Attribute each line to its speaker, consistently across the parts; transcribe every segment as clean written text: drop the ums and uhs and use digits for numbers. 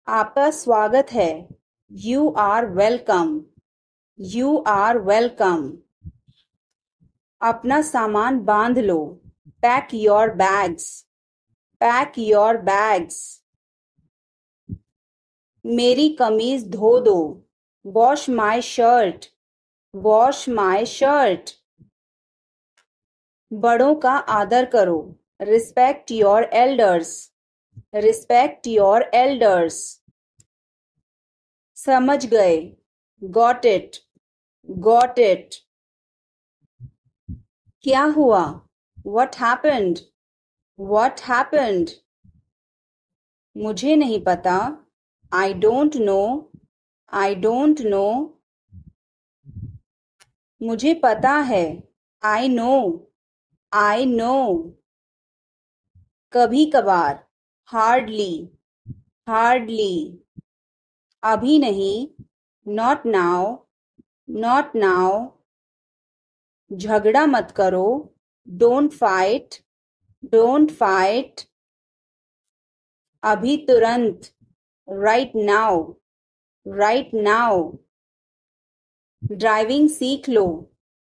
Speaker 1: आपका स्वागत है। You are welcome. You are welcome. अपना सामान बांध लो। Pack your bags. Pack your bags. मेरी कमीज धो दो। Wash my shirt. Wash my shirt. बड़ों का आदर करो। Respect your elders. Respect your elders. समझ गए। Got it. Got it. क्या हुआ? What happened? What happened? मुझे नहीं पता। I don't know. I don't know. मुझे पता है। I know. I know. कभी कभार। Hardly. Hardly. अभी नहीं। Not now. Not now. झगड़ा मत करो। Don't fight. Don't fight. अभी तुरंत। Right now. Right now. Driving सीख लो।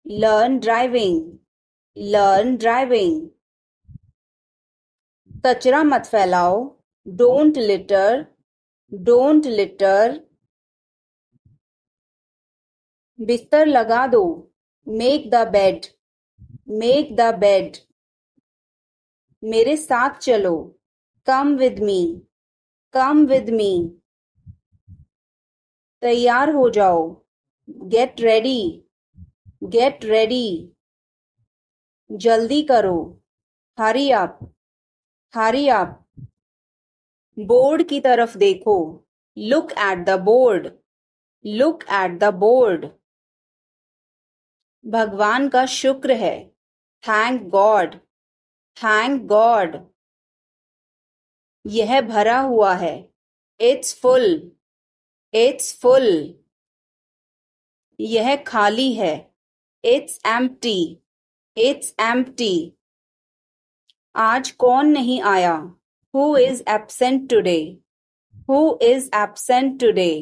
Speaker 1: Learn driving. Learn driving. कचरा मत फैलाओ। Don't litter. Don't litter. बिस्तर लगा दो। Make the bed. Make the bed. मेरे साथ चलो। Come with me. Come with me. तैयार हो जाओ। Get ready. Get ready. जल्दी करो। Hurry up. Hurry up. Board की तरफ देखो। Look at the board. Look at the board. भगवान का शुक्र है। Thank God. Thank God. यह भरा हुआ है। It's full. It's full. यह खाली है। It's empty. It's empty. आज कौन नहीं आया? Who is absent today? Who is absent today?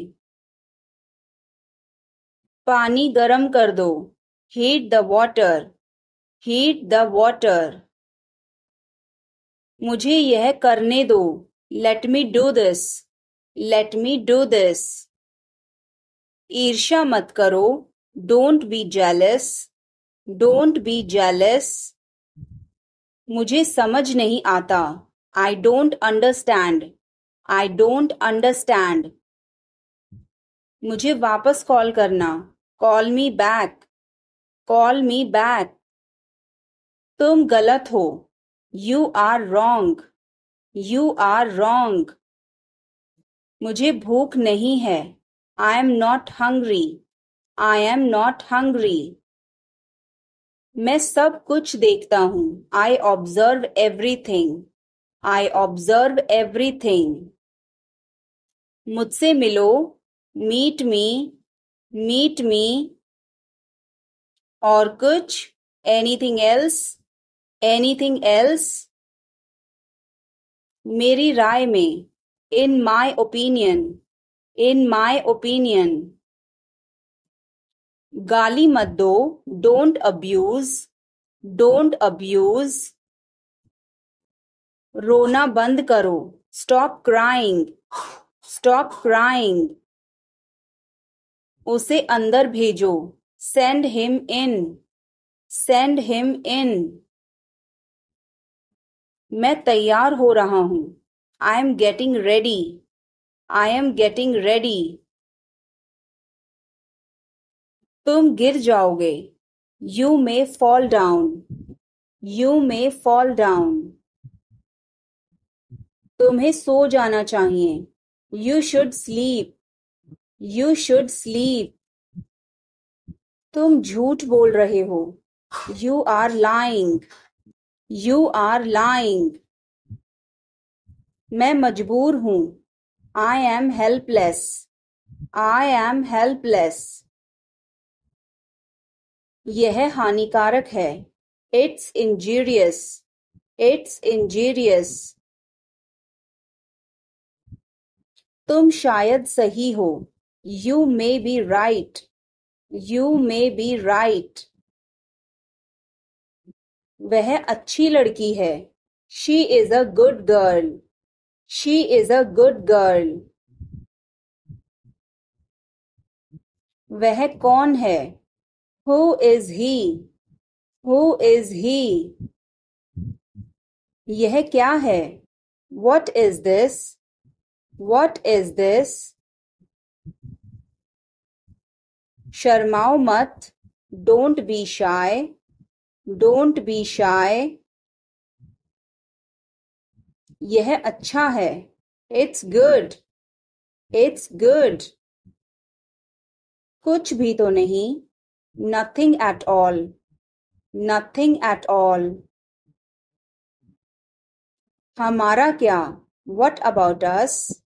Speaker 1: पानी गरम कर दो। Heat the water. Heat the water. मुझे यह करने दो। Let me do this. Let me do this. ईर्ष्या मत करो। Don't be jealous. Don't be jealous. मुझे समझ नहीं आता। I don't understand. I don't understand. मुझे वापस कॉल करना। Call me back. Call me back. तुम गलत हो। You are wrong. You are wrong. मुझे भूख नहीं है। I am not hungry. I am not hungry. मैं सब कुछ देखता हूँ। I observe everything. I observe everything. मुझसे मिलो। Meet me. Meet me. और कुछ? Anything else? Anything else? मेरी राय में। In my opinion. In my opinion. गाली मत दो। Don't abuse. Don't abuse. रोना बंद करो। Stop crying. Stop crying. उसे अंदर भेजो। Send him in. Send him in. मैं तैयार हो रहा हूँ। I am getting ready. I am getting ready. तुम गिर जाओगे। You may fall down. You may fall down. तुम्हें सो जाना चाहिए। You should sleep. You should sleep. तुम झूठ बोल रहे हो। You are lying. You are lying. मैं मजबूर हूँ। I am helpless. I am helpless. यह हानिकारक है। It's injurious. It's injurious. तुम शायद सही हो. You may be right. You may be right. वह अच्छी लड़की है. She is a good girl. She is a good girl. वह कौन है? Who is he? Who is he? यह क्या है? What is this? What is this? शर्माओ मत. Don't be shy. Don't be shy. यह अच्छा है. It's good. It's good. कुछ भी तो नहीं. Nothing at all. Nothing at all. हमारा क्या? What about us?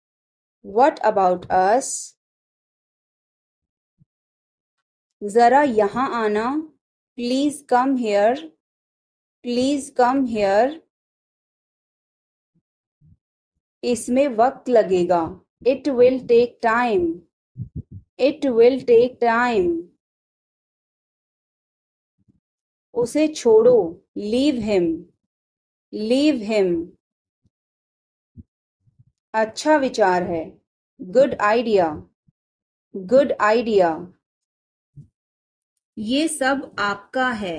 Speaker 1: What about us? जरा यहाँ आना. Please come here. Please come here. इसमें वक्त लगेगा. It will take time. It will take time. उसे छोड़ो. Leave him. Leave him. अच्छा विचार है. Good idea. Good idea. ये सब आपका है.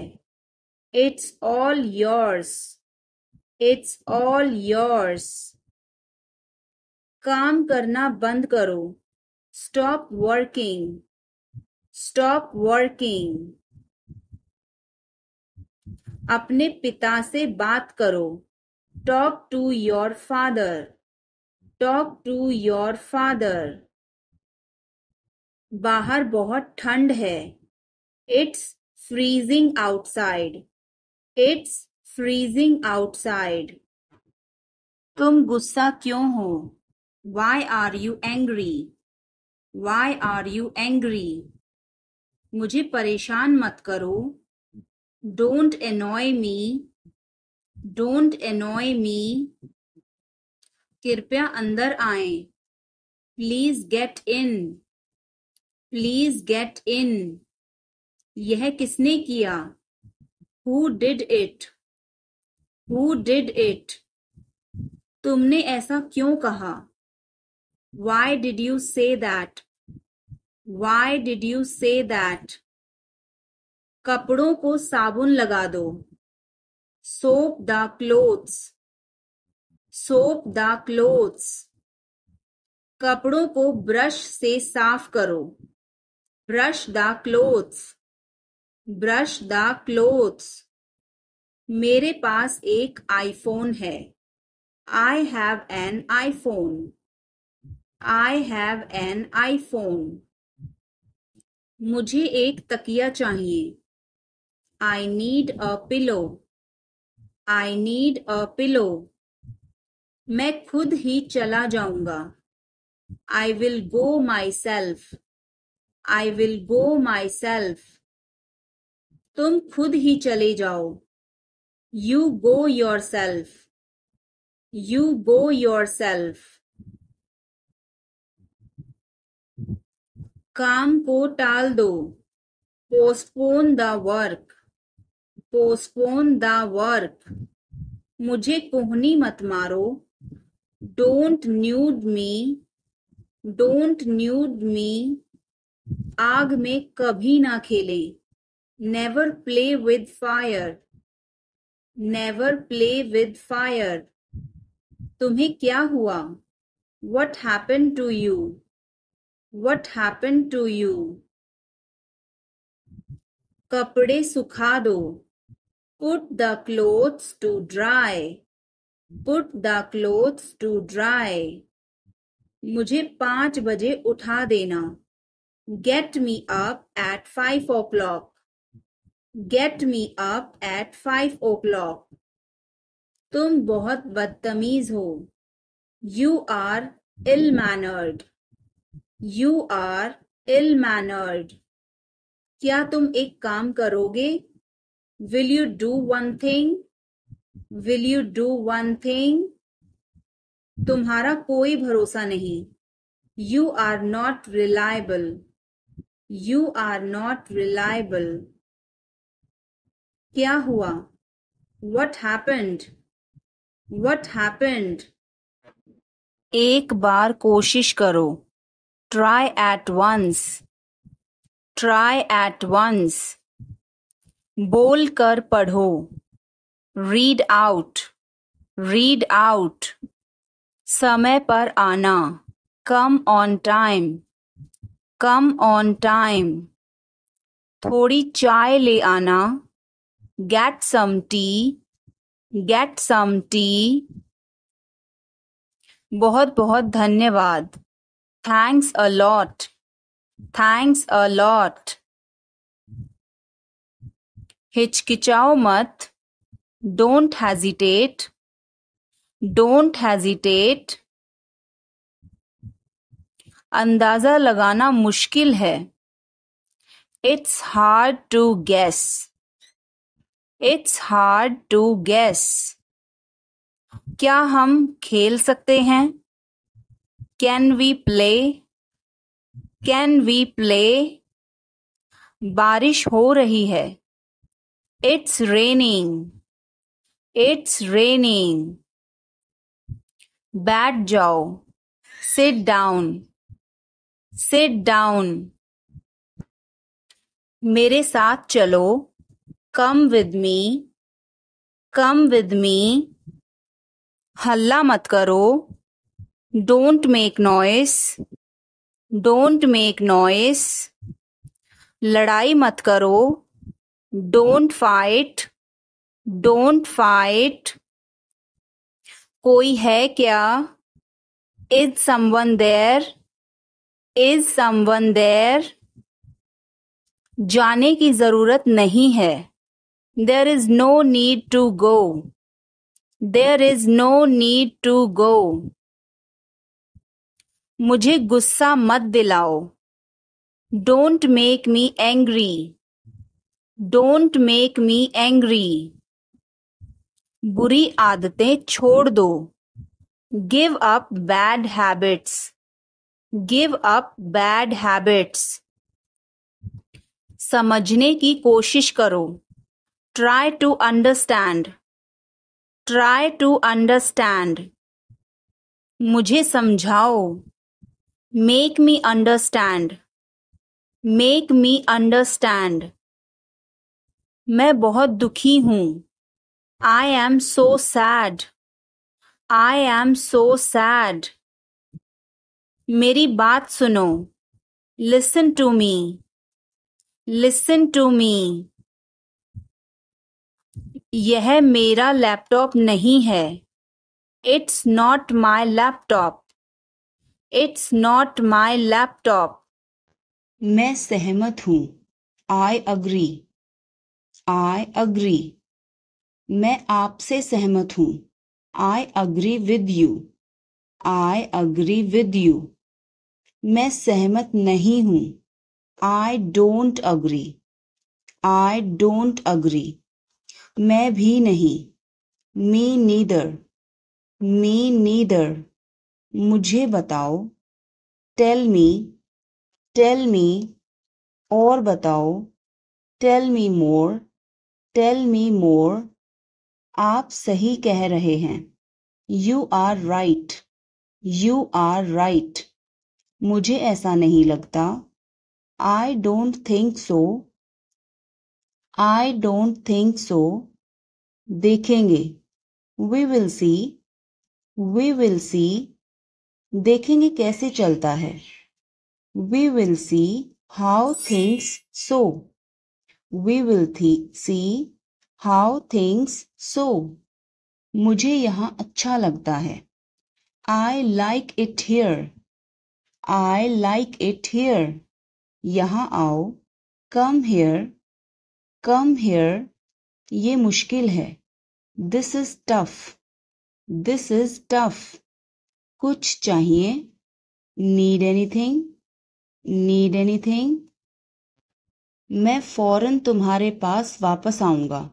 Speaker 1: It's all yours. It's all yours. काम करना बंद करो. Stop working. Stop working. अपने पिता से बात करो. Talk to your father. Talk to your father. बाहर बहुत ठंड है. It's freezing outside. It's freezing outside. तुम गुस्सा क्यों हो? Why are you angry? Why are you angry? मुझे परेशान मत करो. Don't annoy me. Don't annoy me. कृपया अंदर आएं. Please get in. Please get in. यह किसने किया? Who did it? Who did it? तुमने ऐसा क्यों कहा? Why did you say that? Why did you say that? कपड़ों को साबुन लगा दो. Soap the clothes. Soap the clothes. कपड़ों को ब्रश से साफ करो. Brush the clothes. Brush the clothes. मेरे पास एक आईफोन है. I have an iPhone. I have an iPhone. मुझे एक तकिया चाहिए. I need a pillow. I need a pillow. मैं खुद ही चला जाऊंगा. I will go myself. I will go myself. तुम खुद ही चले जाओ. You go yourself. You go yourself. काम को टाल दो. Postpone the work. Postpone the work. मुझे कोहनी मत मारो. Don't nude me. Don't nude me. आग में कभी ना खेलें. Never play with fire. Never play with fire. तुम्हें क्या हुआ? What happened to you? What happened to you? कपड़े सुखा दो. Put the clothes to dry. Put the clothes to dry. मुझे 5 बजे उठा देना. Get me up at 5 o'clock. Get me up at 5 o'clock. तुम बहुत बदतमीज हो. You are ill-mannered. You are ill-mannered. क्या तुम एक काम करोगे? Will you do one thing? Will you do one thing? तुम्हारा कोई भरोसा नहीं. You are not reliable. You are not reliable. क्या हुआ? What happened? What happened? एक बार कोशिश करो. Try at once. Try at once. बोल कर पढ़ो. Read out. Read out. समय पर आना. Come on time. Come on time. थोड़ी चाय ले आना. Get some tea. Get some tea. बहुत बहुत धन्यवाद. Thanks a lot. Thanks a lot. हिचकिचाओ मत. Don't hesitate. Don't hesitate. अंदाजा लगाना मुश्किल है. It's hard to guess. It's hard to guess. क्या हम खेल सकते हैं? Can we play? Can we play? बारिश हो रही है. It's raining. It's raining. बैठ जाओ. Sit down. Sit down. मेरे साथ चलो. Come with me. Come with me. हल्ला मत करो. Don't make noise. Don't make noise. लड़ाई मत करो. Don't fight. Don't fight. कोई है क्या? Is someone there? Is someone there? जाने की जरूरत नहीं है. There is no need to go. There is no need to go. मुझे गुस्सा मत दिलाओ. Don't make me angry. Don't make me angry. बुरी आदतें छोड़ दो. Give up bad habits. Give up bad habits. समझने की कोशिश करो. Try to understand. Try to understand. मुझे समझाओ. Make me understand. Make me understand. मैं बहुत दुखी हूँ. I am so sad. I am so sad. मेरी बात सुनो. Listen to me. Listen to me. यह मेरा लैपटॉप नहीं है. It's not my laptop. It's not my laptop. मैं सहमत हूँ. I agree. I agree. मैं आपसे सहमत हूँ. I agree with you. I agree with you. मैं सहमत नहीं हूँ. I don't agree. I don't agree. मैं भी नहीं. Me neither. Me neither. मुझे बताओ. Tell me. Tell me. और बताओ. Tell me more. Tell me more. आप सही कह रहे हैं. You are right. You are right. मुझे ऐसा नहीं लगता. I don't think so. I don't think so. देखेंगे. We will see. We will see. देखेंगे कैसे चलता है. We will see how things so. We will see how things so. मुझे यहाँ अच्छा लगता है. I like it here. I like it here. यहाँ आओ. Come here. Come here. ये मुश्किल है. This is tough. This is tough. कुछ चाहिए. Need anything? Need anything? मैं फौरन तुम्हारे पास वापस आऊंगा.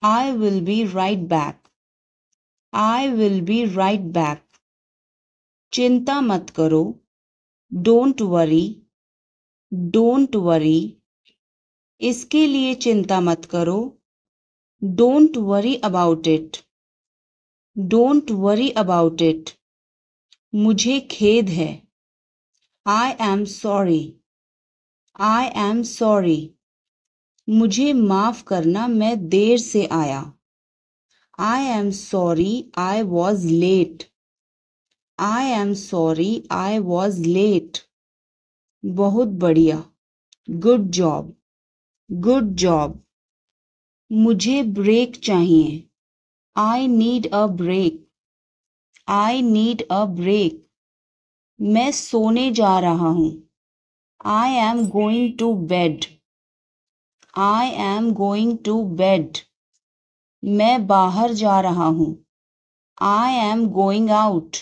Speaker 1: I will be right back. I will be right back. चिंता मत करो, डोंट वरी, डोंट वरी। इसके लिए चिंता मत करो, don't worry about it, don't worry about it. मुझे खेद है, I am sorry, I am sorry. मुझे माफ करना, मैं देर से आया, I am sorry I was late, I am sorry I was late. बहुत बढ़िया, गुड जॉब, गुड जॉब। मुझे ब्रेक चाहिए, I need a break, I need a break. मैं सोने जा रहा हूँ, I am going to bed, I am going to bed. मैं बाहर जा रहा हूँ, I am going out,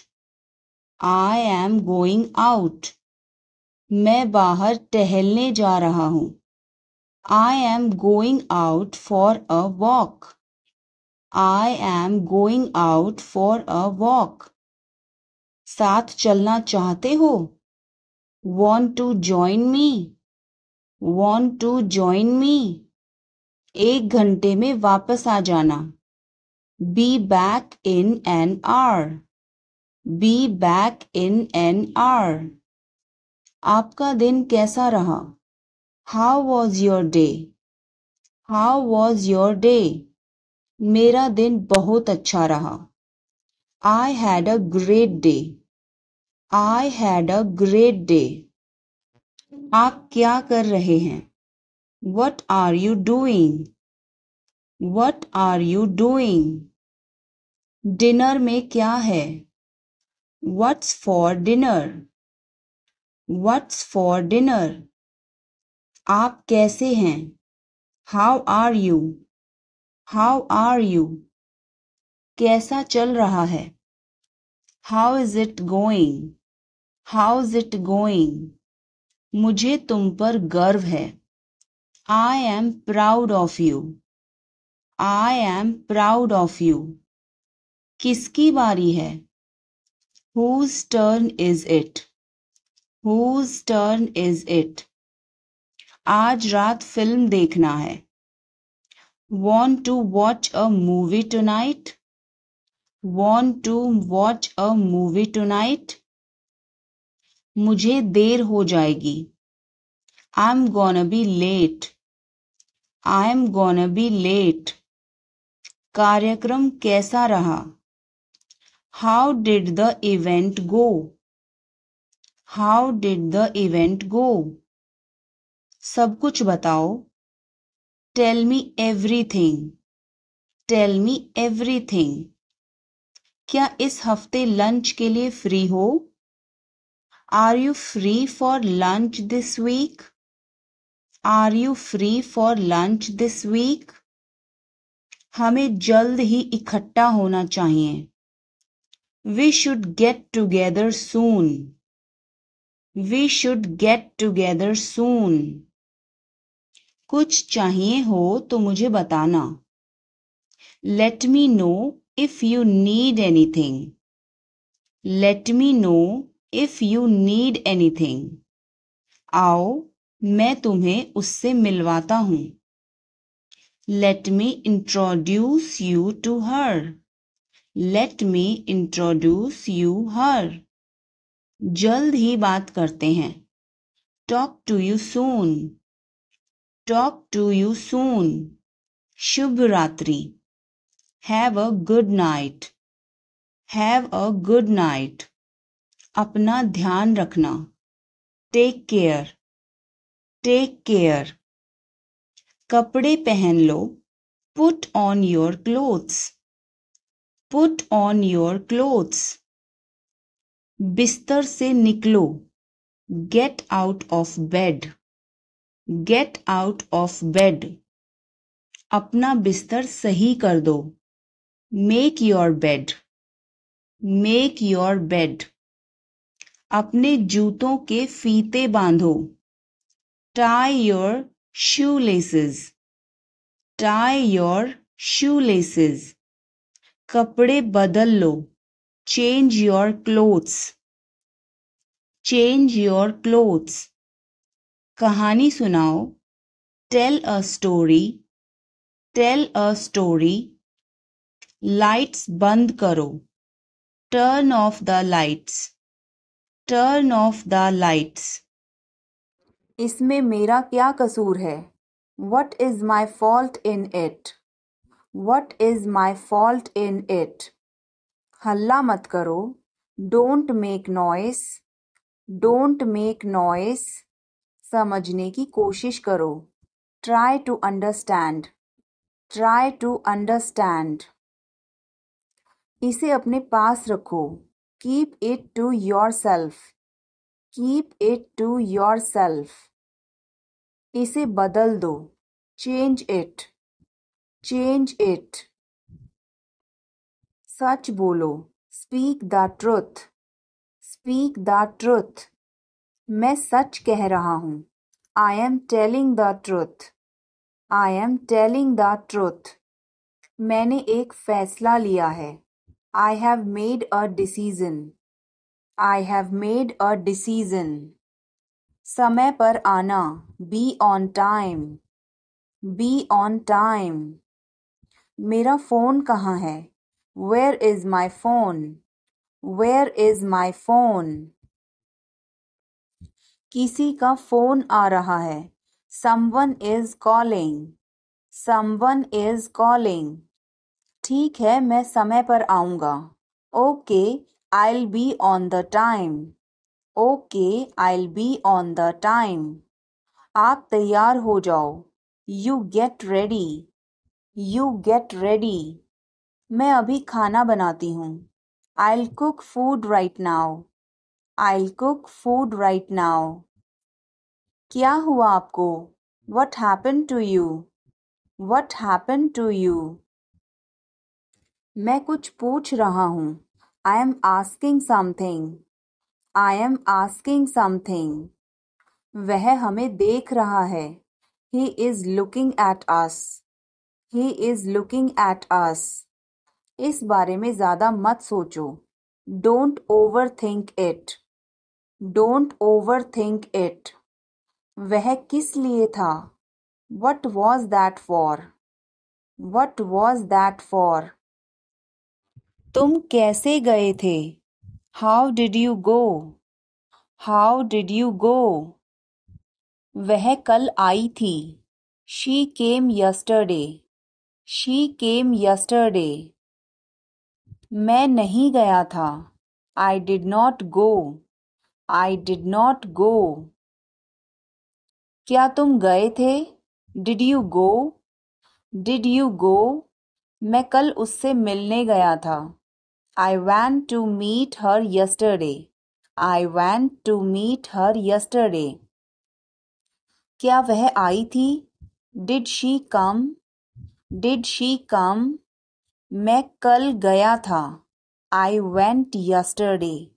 Speaker 1: I am going out. मैं बाहर टहलने जा रहा हूँ, I am going out for a walk, I am going out for a walk. साथ चलना चाहते हो, want to join me, want to join me। 1 घंटे में वापस आ जाना, be back in an hour, be back in an hour। आपका दिन कैसा रहा, how was your day, how was your day। मेरा दिन बहुत अच्छा रहा, I had a great day, I had a great day। आप क्या कर रहे हैं, what are you doing, what are you doing। Dinner में क्या है, what's for dinner, what's for dinner। आप कैसे हैं, how are you, how are you। कैसा चल रहा है, how is it going, how's it going। मुझे तुम पर गर्व है, I am proud of you, I am proud of you। किसकी बारी है, whose turn is it, whose turn is it। आज रात फिल्म देखना है, want to watch a movie tonight, want to watch a movie tonight। मुझे देर हो जाएगी, I'm gonna be late, I'm gonna be late। कार्यक्रम कैसा रहा, how did the event go, how did the event go। सब कुछ बताओ, tell me everything, tell me everything। क्या इस हफ्ते लंच के लिए फ्री हो, Are you free for lunch this week, Are you free for lunch this week। हमें जल्द ही इकट्ठा होना चाहिए, We should get together soon, We should get together soon। कुछ चाहिए हो तो मुझे बताना, Let me know if you need anything, Let me know if you need anything। आओ मैं तुम्हें उससे मिलवाता हूँ, Let me introduce you to her, Let me introduce you her। जल्द ही बात करते हैं, Talk to you soon, Talk to you soon। शुभ रात्रि, Have a good night, Have a good night। अपना ध्यान रखना, Take care, Take care। कपड़े पहन लो, Put on your clothes, Put on your clothes। बिस्तर से निकलो, Get out of bed, Get out of bed। अपना बिस्तर सही कर दो, Make your bed, Make your bed। अपने जूतों के फीते बांधो, Tie your shoelaces, Tie your shoelaces। कपड़े बदल लो, Change your clothes, Change your clothes. कहानी सुनाओ. Tell a story. Tell a story. Lights बंद करो. Turn off the lights. Turn off the lights. इसमें मेरा क्या कसूर है? What is my fault in it? What is my fault in it? हल्ला मत करो. Don't make noise. Don't make noise. समझने की कोशिश करो. Try to understand. Try to understand. इसे अपने पास रखो. Keep it to yourself. Keep it to yourself. इसे बदल दो. Change it. Change it. सच बोलो. Speak the truth. Speak the truth. मैं सच कह रहा हूँ. I am telling the truth. I am telling the truth. मैंने एक फैसला लिया है. I have made a decision. I have made a decision. समय पर आना. Be on time. Be on time. मेरा फ़ोन कहाँ है? Where is my phone? Where is my phone? किसी का फ़ोन आ रहा है. Someone is calling. Someone is calling. ठीक है, मैं समय पर आऊँगा. Okay, I'll be on the time. Okay, I'll be on the time. आप तैयार हो जाओ. You get ready. You get ready. मैं अभी खाना बनाती हूँ. I'll cook food right now. I'll cook food right now. क्या हुआ आपको? What happened to you? What happened to you? मैं कुछ पूछ रहा हूँ. I am asking something. I am asking something. वह हमें देख रहा है. He is looking at us. He is looking at us. इस बारे में ज़्यादा मत सोचो. Don't overthink it. Don't overthink it. वह किस लिए था? What was that for? What was that for? तुम कैसे गए थे? How did you go? How did you go? वह कल आई थी. She came yesterday. She came yesterday. मैं नहीं गया था. I did not go. I did not go. क्या तुम गए थे? Did you go? Did you go? मैं कल उससे मिलने गया था. I went to meet her yesterday. I went to meet her yesterday. क्या वह आई थी? Did she come? Did she come? मैं कल गया था. I went yesterday.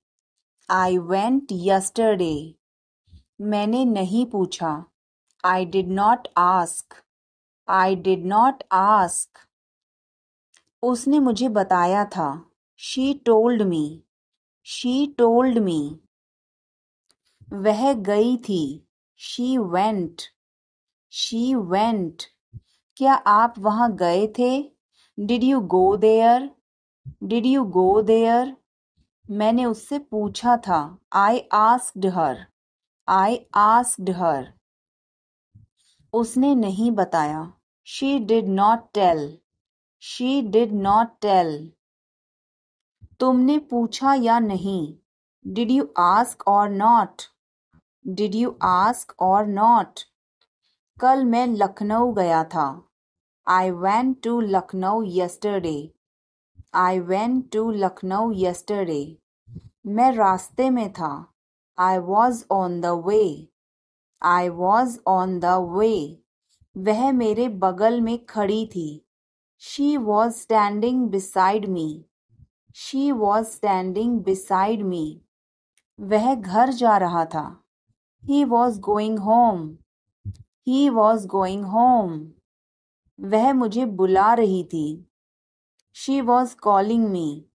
Speaker 1: I went yesterday. मैंने नहीं पूछा. I did not ask. I did not ask. उसने मुझे बताया था. She told me. She told me. वह गई थी. She went. She went. क्या आप वहाँ गए थे? Did you go there? Did you go there? मैंने उससे पूछा था. I asked her. I asked her. उसने नहीं बताया. She did not tell. She did not tell. तुमने पूछा या नहीं? Did you ask or not? Did you ask or not? कल मैं लखनऊ गया था. I went to Lucknow yesterday. I went to Lucknow yesterday. मैं रास्ते में था. I was on the way. I was on the way. वह मेरे बगल में खड़ी थी. She was standing beside me. She was standing beside me. वह घर जा रहा था. He was going home. He was going home. वह मुझे बुला रही थी. She was calling me.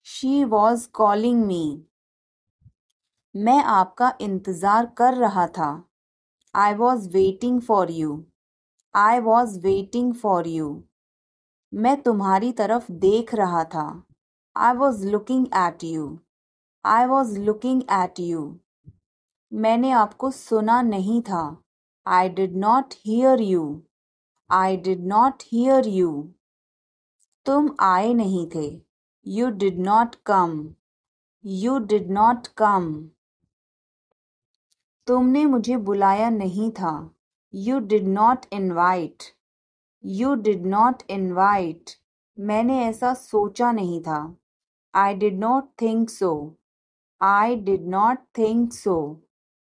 Speaker 1: She was calling me. मैं आपका इंतज़ार कर रहा था। I was waiting for you. I was waiting for you. मैं तुम्हारी तरफ देख रहा था। I was looking at you. I was looking at you. मैंने आपको सुना नहीं था। I did not hear you. I did not hear you. तुम आए नहीं थे। You did not come. You did not come. तुमने मुझे बुलाया नहीं था। You did not invite. You did not invite. मैंने ऐसा सोचा नहीं था। I did not think so. I did not think so.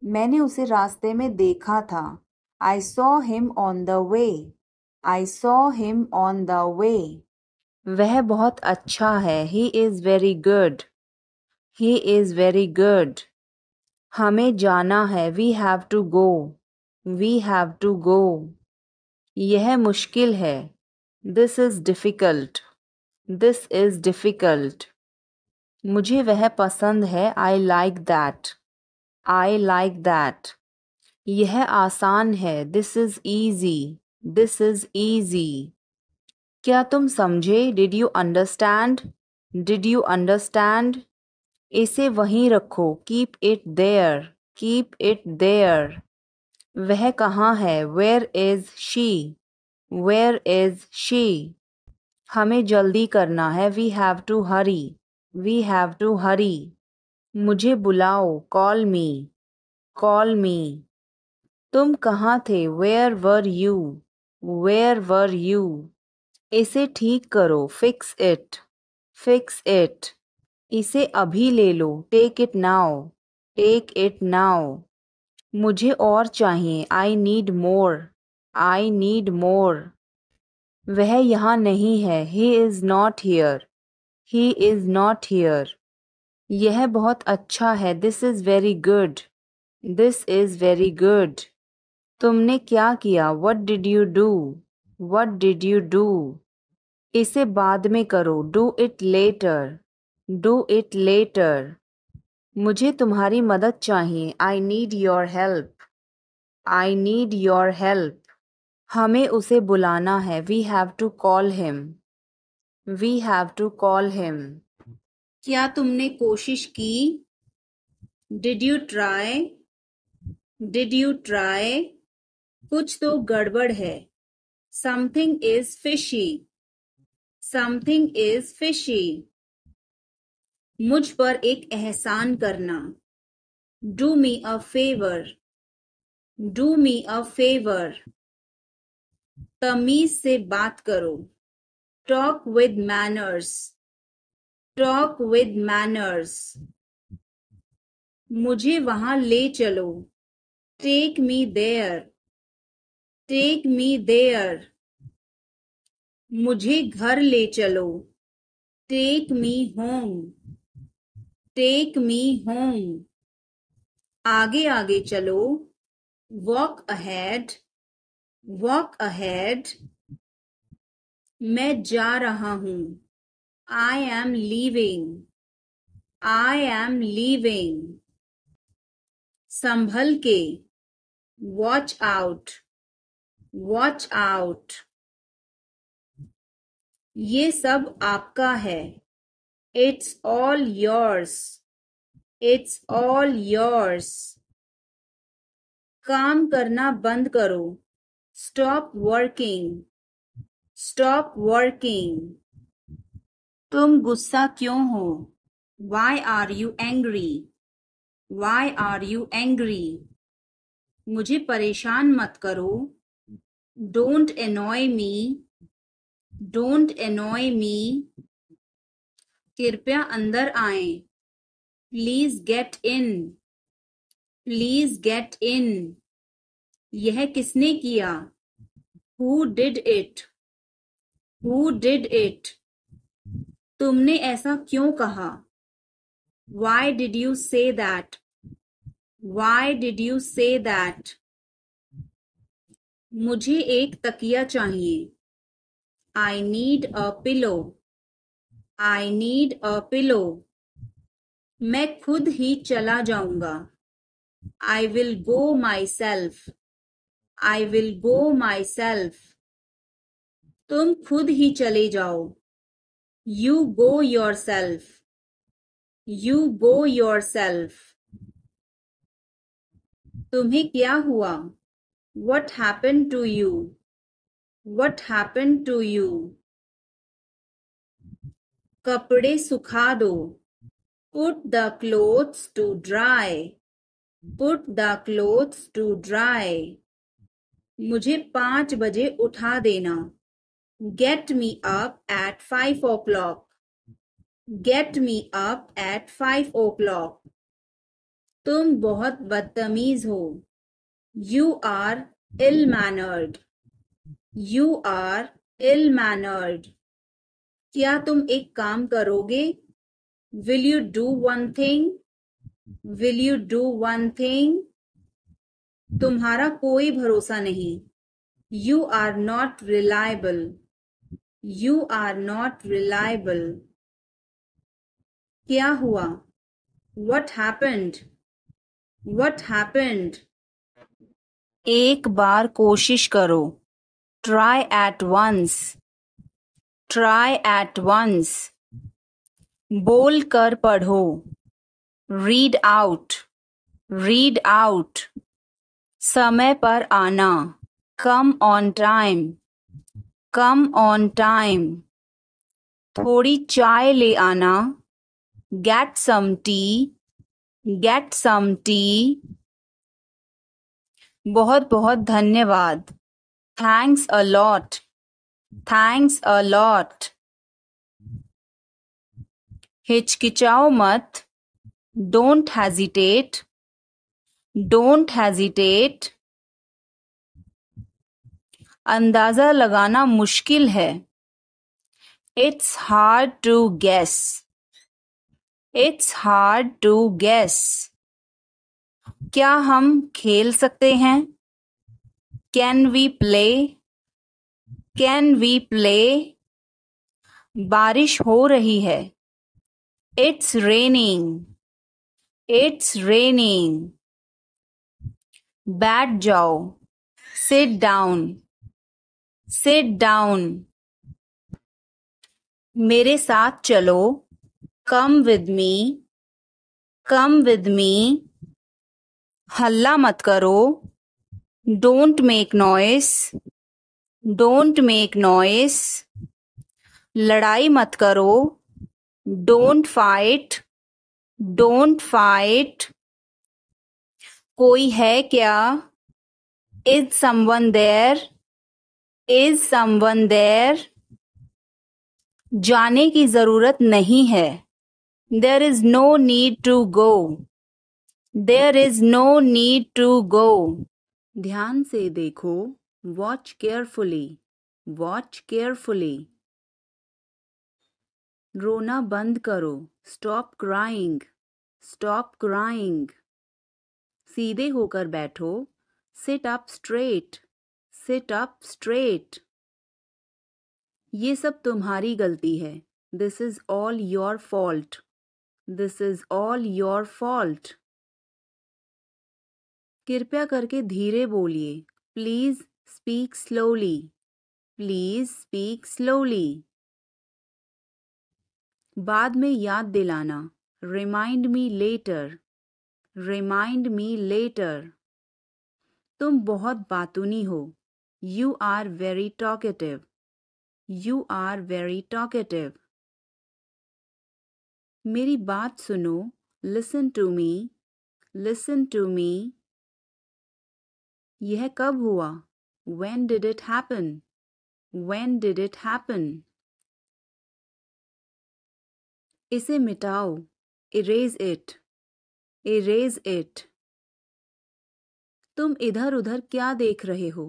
Speaker 1: मैंने उसे रास्ते में देखा था। I saw him on the way. I saw him on the way. वह बहुत अच्छा है। He is very good. He is very good. हमें जाना है। We have to go. We have to go. यह मुश्किल है। This is difficult. This is difficult. मुझे वह पसंद है। I like that. I like that. यह आसान है। This is easy. This is easy. क्या तुम समझे? Did you understand? Did you understand? इसे वहीं रखो। Keep it there. Keep it there. वह कहाँ है? Where is she? Where is she? हमें जल्दी करना है। We have to hurry. We have to hurry. मुझे बुलाओ। Call me. Call me. तुम कहाँ थे? Where were you? Where were you? इसे ठीक करो। Fix it. Fix it. इसे अभी ले लो। Take it now. Take it now. मुझे और चाहिए। I need more. I need more. वह यहाँ नहीं है। He is not here. He is not here. यह बहुत अच्छा है। This is very good. This is very good. तुमने क्या किया? What did you do? What did you do? इसे बाद में करो। Do it later. Do it later. मुझे तुम्हारी मदद चाहिए। I need your help. I need your help. हमें उसे बुलाना है। We have to call him. We have to call him. क्या तुमने कोशिश की? Did you try? Did you try? कुछ तो गड़बड़ है। Something is fishy. Something is fishy. मुझ पर एक एहसान करना। Do me a favor. Do me a favor. तमीज से बात करो। Talk with manners. Talk with manners. मुझे वहां ले चलो। Take me there. Take me there. मुझे घर ले चलो। Take me home. Take me home. आगे आगे चलो। Walk ahead. Walk ahead. मैं जा रहा हूँ। I am leaving. I am leaving. संभल के। Watch out. Watch out. ये सब आपका है। It's all yours. It's all yours. काम करना बंद करो। Stop working. Stop working. तुम गुस्सा क्यों हो? Why are you angry? Why are you angry? मुझे परेशान मत करो। Don't annoy me. Don't annoy me. कृपया अंदर आएं। Please get in. Please get in. यह किसने किया? Who did it? Who did it? तुमने ऐसा क्यों कहा? Why did you say that? Why did you say that? मुझे एक तकिया चाहिए। I need a pillow. I need a pillow. मैं खुद ही चला जाऊंगा। I will go myself. I will go myself. तुम खुद ही चले जाओ। You go yourself. You go yourself. तुम्हें क्या हुआ? What happened to you? What happened to you? कपड़े सुखा दो। Put the clothes to dry. Put the clothes to dry. मुझे 5 बजे उठा देना। Get me up at 5 o'clock. Get me up at 5 o'clock. तुम बहुत बदतमीज हो। You are ill-mannered. You are ill-mannered. क्या तुम एक काम करोगे? Will you do one thing? Will you do one thing? तुम्हारा कोई भरोसा नहीं। You are not reliable. You are not reliable. क्या हुआ? What happened? What happened? एक बार कोशिश करो। Try at once. Try at once. बोल कर पढ़ो। Read out. Read out. समय पर आना। Come on time. Come on time. थोड़ी चाय ले आना। Get some tea. Get some tea. बहुत बहुत धन्यवाद। Thanks a lot. Thanks a lot. हिचकिचाओ मत। Don't hesitate. Don't hesitate. अंदाजा लगाना मुश्किल है। It's hard to guess. It's hard to guess. क्या हम खेल सकते हैं? Can we play? Can we play? बारिश हो रही है। It's raining. It's raining. बैठ जाओ। Sit down. Sit down. मेरे साथ चलो। Come with me. Come with me. हल्ला मत करो। Don't make noise. Don't make noise. लड़ाई मत करो। Don't fight. Don't fight. कोई है क्या? Is someone there? Is someone there? जाने की जरूरत नहीं है। There is no need to go. There is no need to go. ध्यान से देखो। Watch carefully. Watch carefully. रोना बंद करो। Stop crying. Stop crying. सीधे होकर बैठो। Sit up straight. Sit up straight. ये सब तुम्हारी गलती है। This is all your fault. This is all your fault. कृपया करके धीरे बोलिए। Please speak slowly. Please speak slowly. बाद में याद दिलाना। Remind me later. Remind me later. तुम बहुत बातूनी हो। You are very talkative. You are very talkative. मेरी बात सुनो। Listen to me. Listen to me. यह कब हुआ? When did it happen? When did it happen? इसे मिटाओ। Erase it. Erase it. तुम इधर उधर क्या देख रहे हो?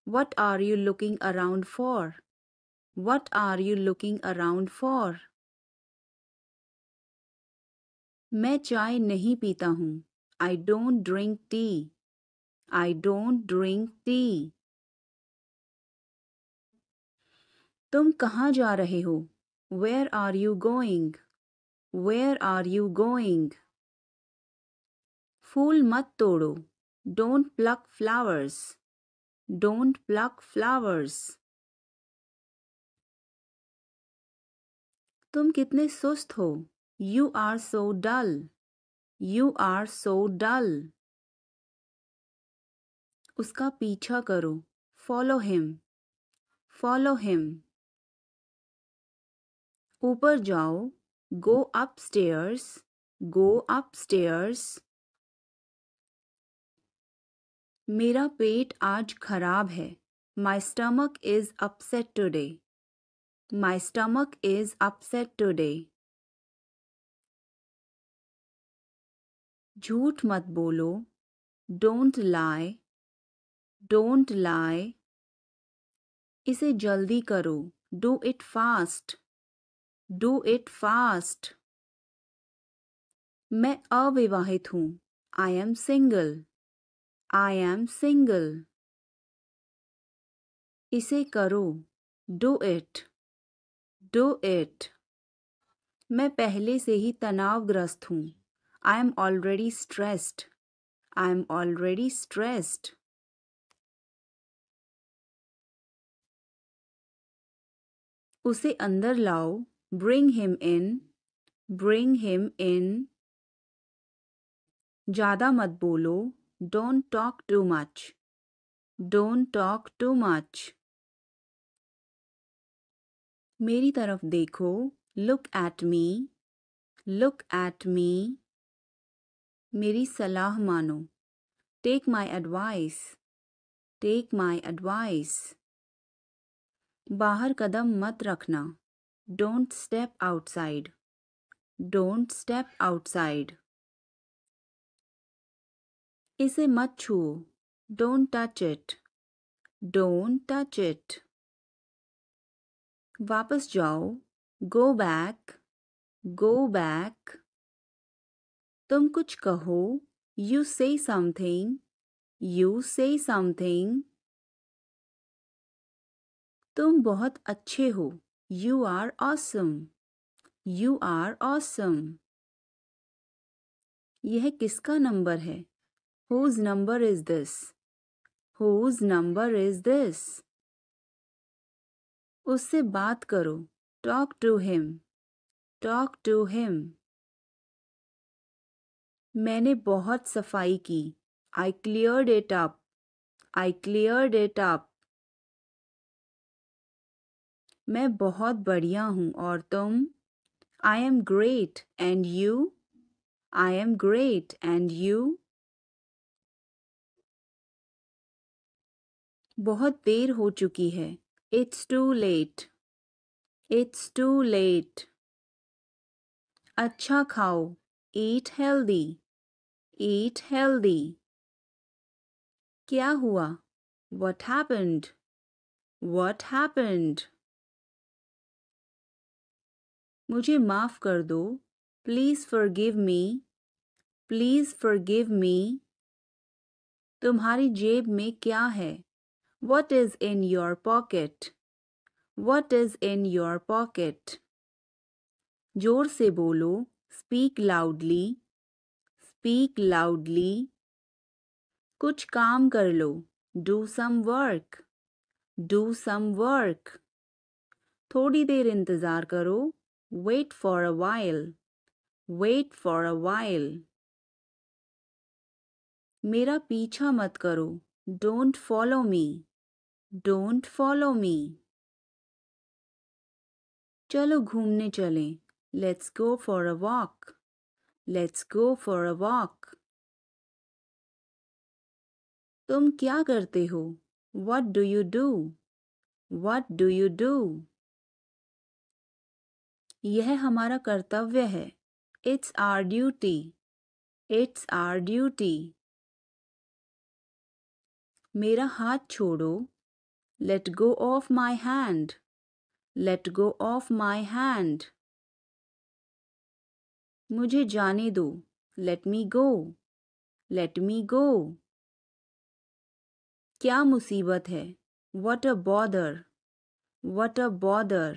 Speaker 1: What are you looking around for? What are you looking around for? मैं चाय नहीं पीता हूँ। I don't drink tea. I don't drink tea. तुम कहाँ जा रहे हो? Where are you going? Where are you going? फूल मत तोड़ो. Don't pluck flowers. Don't pluck flowers. तुम कितने सुस्त हो. You are so dull. You are so dull. उसका पीछा करो. Follow him. Follow him. ऊपर जाओ. Go upstairs. Go upstairs. मेरा पेट आज खराब है. My stomach is upset today. My stomach is upset today. झूठ मत बोलो. Don't lie. Don't lie. इसे जल्दी करो. Do it fast. Do it fast. मैं अविवाहित हूँ. I am single. I am single. इसे करो. Do it. Do it. मैं पहले से ही तनावग्रस्त हूँ. I am already stressed. I am already stressed. उसे अंदर लाओ. Bring him in. Bring him in. ज़्यादा मत बोलो. Don't talk too much. Don't talk too much. मेरी तरफ देखो. Look at me. Look at me. मेरी सलाह मानो. Take my advice. Take my advice. बाहर कदम मत रखना. Don't step outside. Don't step outside. इसे मत छुओ. Don't touch it. Don't touch it. वापस जाओ. Go back. Go back. तुम कुछ कहो. You say something. You say something. तुम बहुत अच्छे हो. You are awesome. You are awesome. यह किसका नंबर है? Whose number is this? Whose number is this? उससे बात करो. Talk to him. Talk to him. मैंने बहुत सफाई की. I cleared it up. I cleared it up. मैं बहुत बढ़िया हूँ और तुम? I am great and you? I am great and you? बहुत देर हो चुकी है. It's too late. It's too late. अच्छा खाओ. Eat healthy. Eat healthy. क्या हुआ? What happened? What happened? मुझे माफ कर दो. Please forgive me. Please forgive me. तुम्हारी जेब में क्या है? What is in your pocket? What is in your pocket? जोर से बोलो. Speak loudly. Speak loudly. कुछ काम कर लो. Do some work. Do some work. थोड़ी देर इंतज़ार करो. Wait for a while. Wait for a while. मेरा पीछा मत करो. Don't follow me. Don't follow me. चलो घूमने चलें. Let's go for a walk. Let's go for a walk. तुम क्या करते हो? What do you do? What do you do? यह हमारा कर्तव्य है. It's our duty. It's our duty. मेरा हाथ छोड़ो. Let go of my hand. Let go of my hand. मुझे जाने दो. Let me go. Let me go. क्या मुसीबत है? What a bother. What a bother.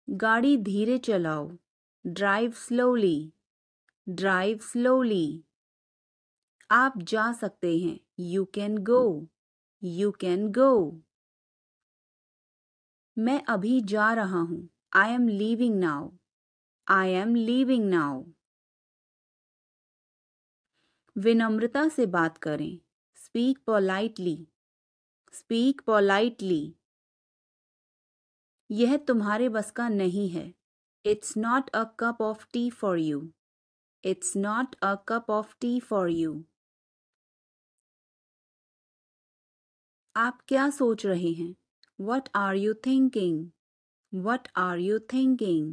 Speaker 1: गाड़ी धीरे चलाओ। Drive slowly. Drive slowly. आप जा सकते हैं। You can go. You can go. मैं अभी जा रहा हूँ। I am leaving now. I am leaving now. विनम्रता से बात करें। Speak politely. Speak politely. यह तुम्हारे बस का नहीं है। It's not a cup of T for you. It's not a cup of T for you. आप क्या सोच रहे हैं? What are you thinking? What are you thinking?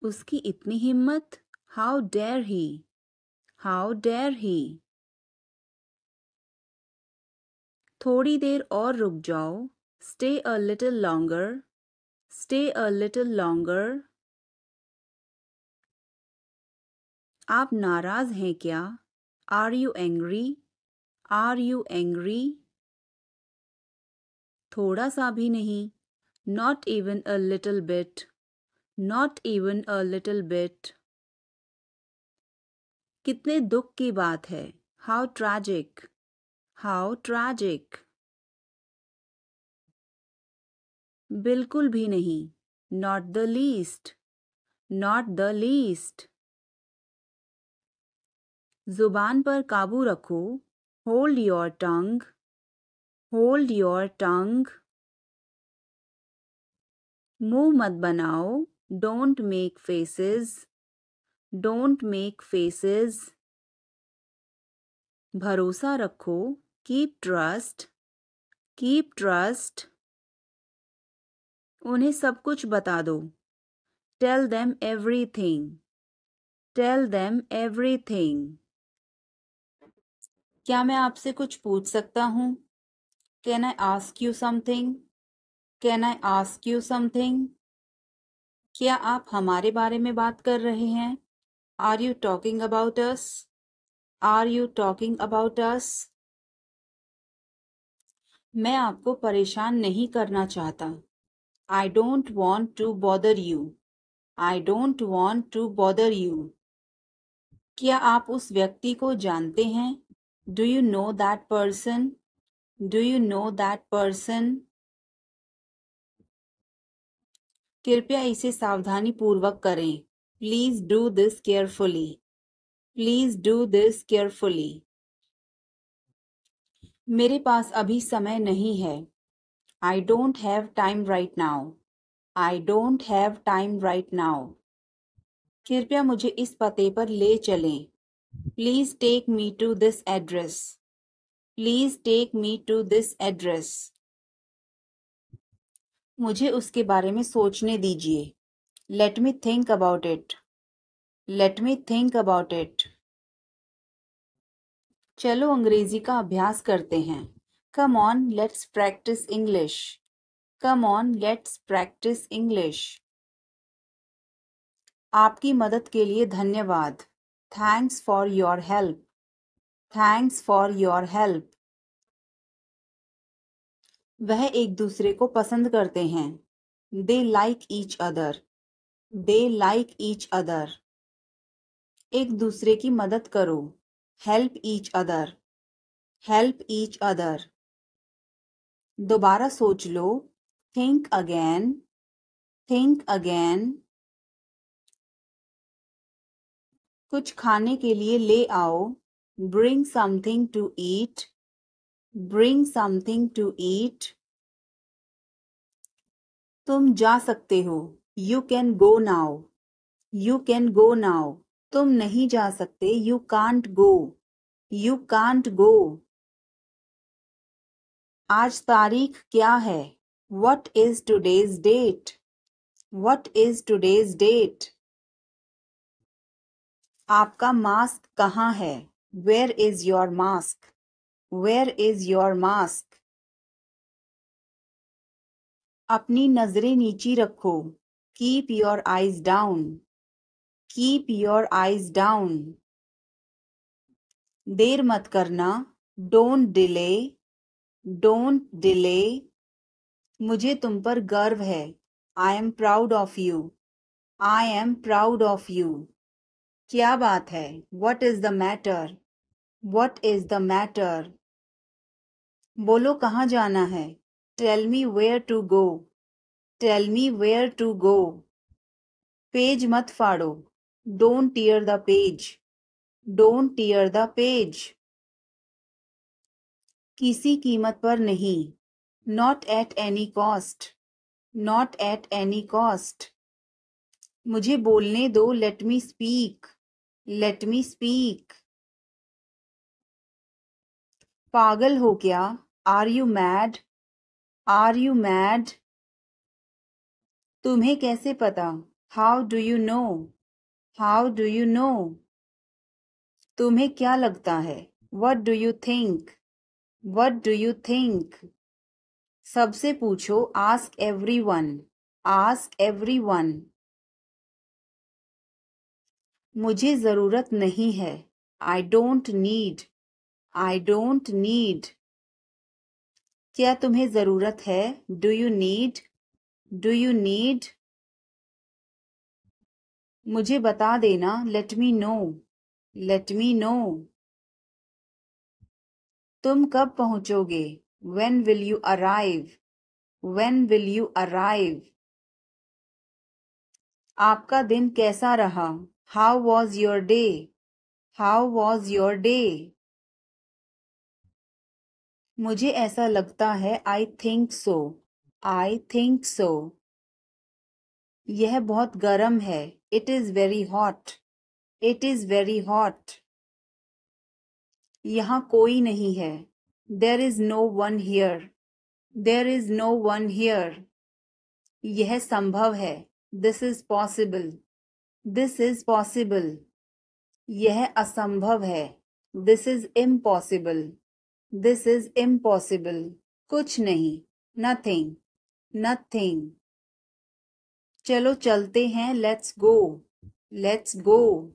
Speaker 1: उसकी इतनी हिम्मत? How dare he? How dare he? थोड़ी देर और रुक जाओ। Stay a little longer. Stay a little longer. आप नाराज हैं क्या? Are you angry? Are you angry? थोड़ा सा भी नहीं। Not even a little bit. Not even a little bit. कितने दुख की बात है। How tragic. How tragic. बिल्कुल भी नहीं। Not the least. Not the least. जुबान पर काबू रखो। Hold your tongue. Hold your tongue. मुंह मत बनाओ। Don't make faces. Don't make faces. भरोसा रखो। Keep trust. Keep trust. उन्हें सब कुछ बता दो। Tell them everything. Tell them everything. क्या मैं आपसे कुछ पूछ सकता हूँ? Can I ask you something? Can I ask you something? क्या आप हमारे बारे में बात कर रहे हैं? Are you talking about us? Are you talking about us? मैं आपको परेशान नहीं करना चाहता। I don't want to bother you. I don't want to bother you. क्या आप उस व्यक्ति को जानते हैं? Do you know that person? Do you know that person? कृपया इसे सावधानी पूर्वक करें। Please do this carefully. Please do this carefully. मेरे पास अभी समय नहीं है। I don't have time right now. I don't have time right now. कृपया मुझे इस पते पर ले चलें। Please take me to this address. Please take me to this address. मुझे उसके बारे में सोचने दीजिए। Let me think about it. Let me think about it. चलो अंग्रेजी का अभ्यास करते हैं। Come on, let's practice English. Come on, let's practice English. आपकी मदद के लिए धन्यवाद। Thanks for your help. Thanks for your help. वह एक दूसरे को पसंद करते हैं। They like each other. They like each other. एक दूसरे की मदद करो। Help each other. Help each other. दोबारा सोच लो। Think again. Think again. कुछ खाने के लिए ले आओ। Bring something to eat. Bring something to eat. तुम जा सकते हो। You can go now. You can go now. तुम नहीं जा सकते। You can't go. You can't go. आज तारीख क्या है? What is today's date? What is today's date? आपका मास्क कहाँ है? Where is your mask? Where is your mask? अपनी नजरें नीची रखो। Keep your eyes down. Keep your eyes down. देर मत करना। Don't delay. Don't delay. मुझे तुम पर गर्व है। I am proud of you. I am proud of you. क्या बात है? What is the matter? What is the matter? बोलो कहाँ जाना है? Tell me where to go. Tell me where to go. Page मत फाड़ो. Don't tear the page. Don't tear the page. किसी कीमत पर नहीं. Not at any cost. Not at any cost. मुझे बोलने दो. Let me speak. Let me speak. पागल हो क्या? Are you mad? Are you mad? तुम्हें कैसे पता? How do you know? How do you know? तुम्हें क्या लगता है? What do you think? What do you think? सबसे पूछो. Ask everyone. Ask everyone. मुझे जरूरत नहीं है. I don't need. I don't need. क्या तुम्हें जरूरत है? Do you need? Do you need? मुझे बता देना. Let me know. Let me know. तुम कब पहुंचोगे? When will you arrive? When will you arrive? आपका दिन कैसा रहा? How was your day? How was your day? मुझे ऐसा लगता है. I think so. I think so. यह बहुत गर्म है. It is very hot. It is very hot. यहाँ कोई नहीं है. There is no one here. There is no one here. यह संभव है. This is possible. This is possible. यह असंभव है. This is impossible. This is impossible. कुछ नहीं. Nothing. Nothing. चलो चलते हैं. Let's go. Let's go.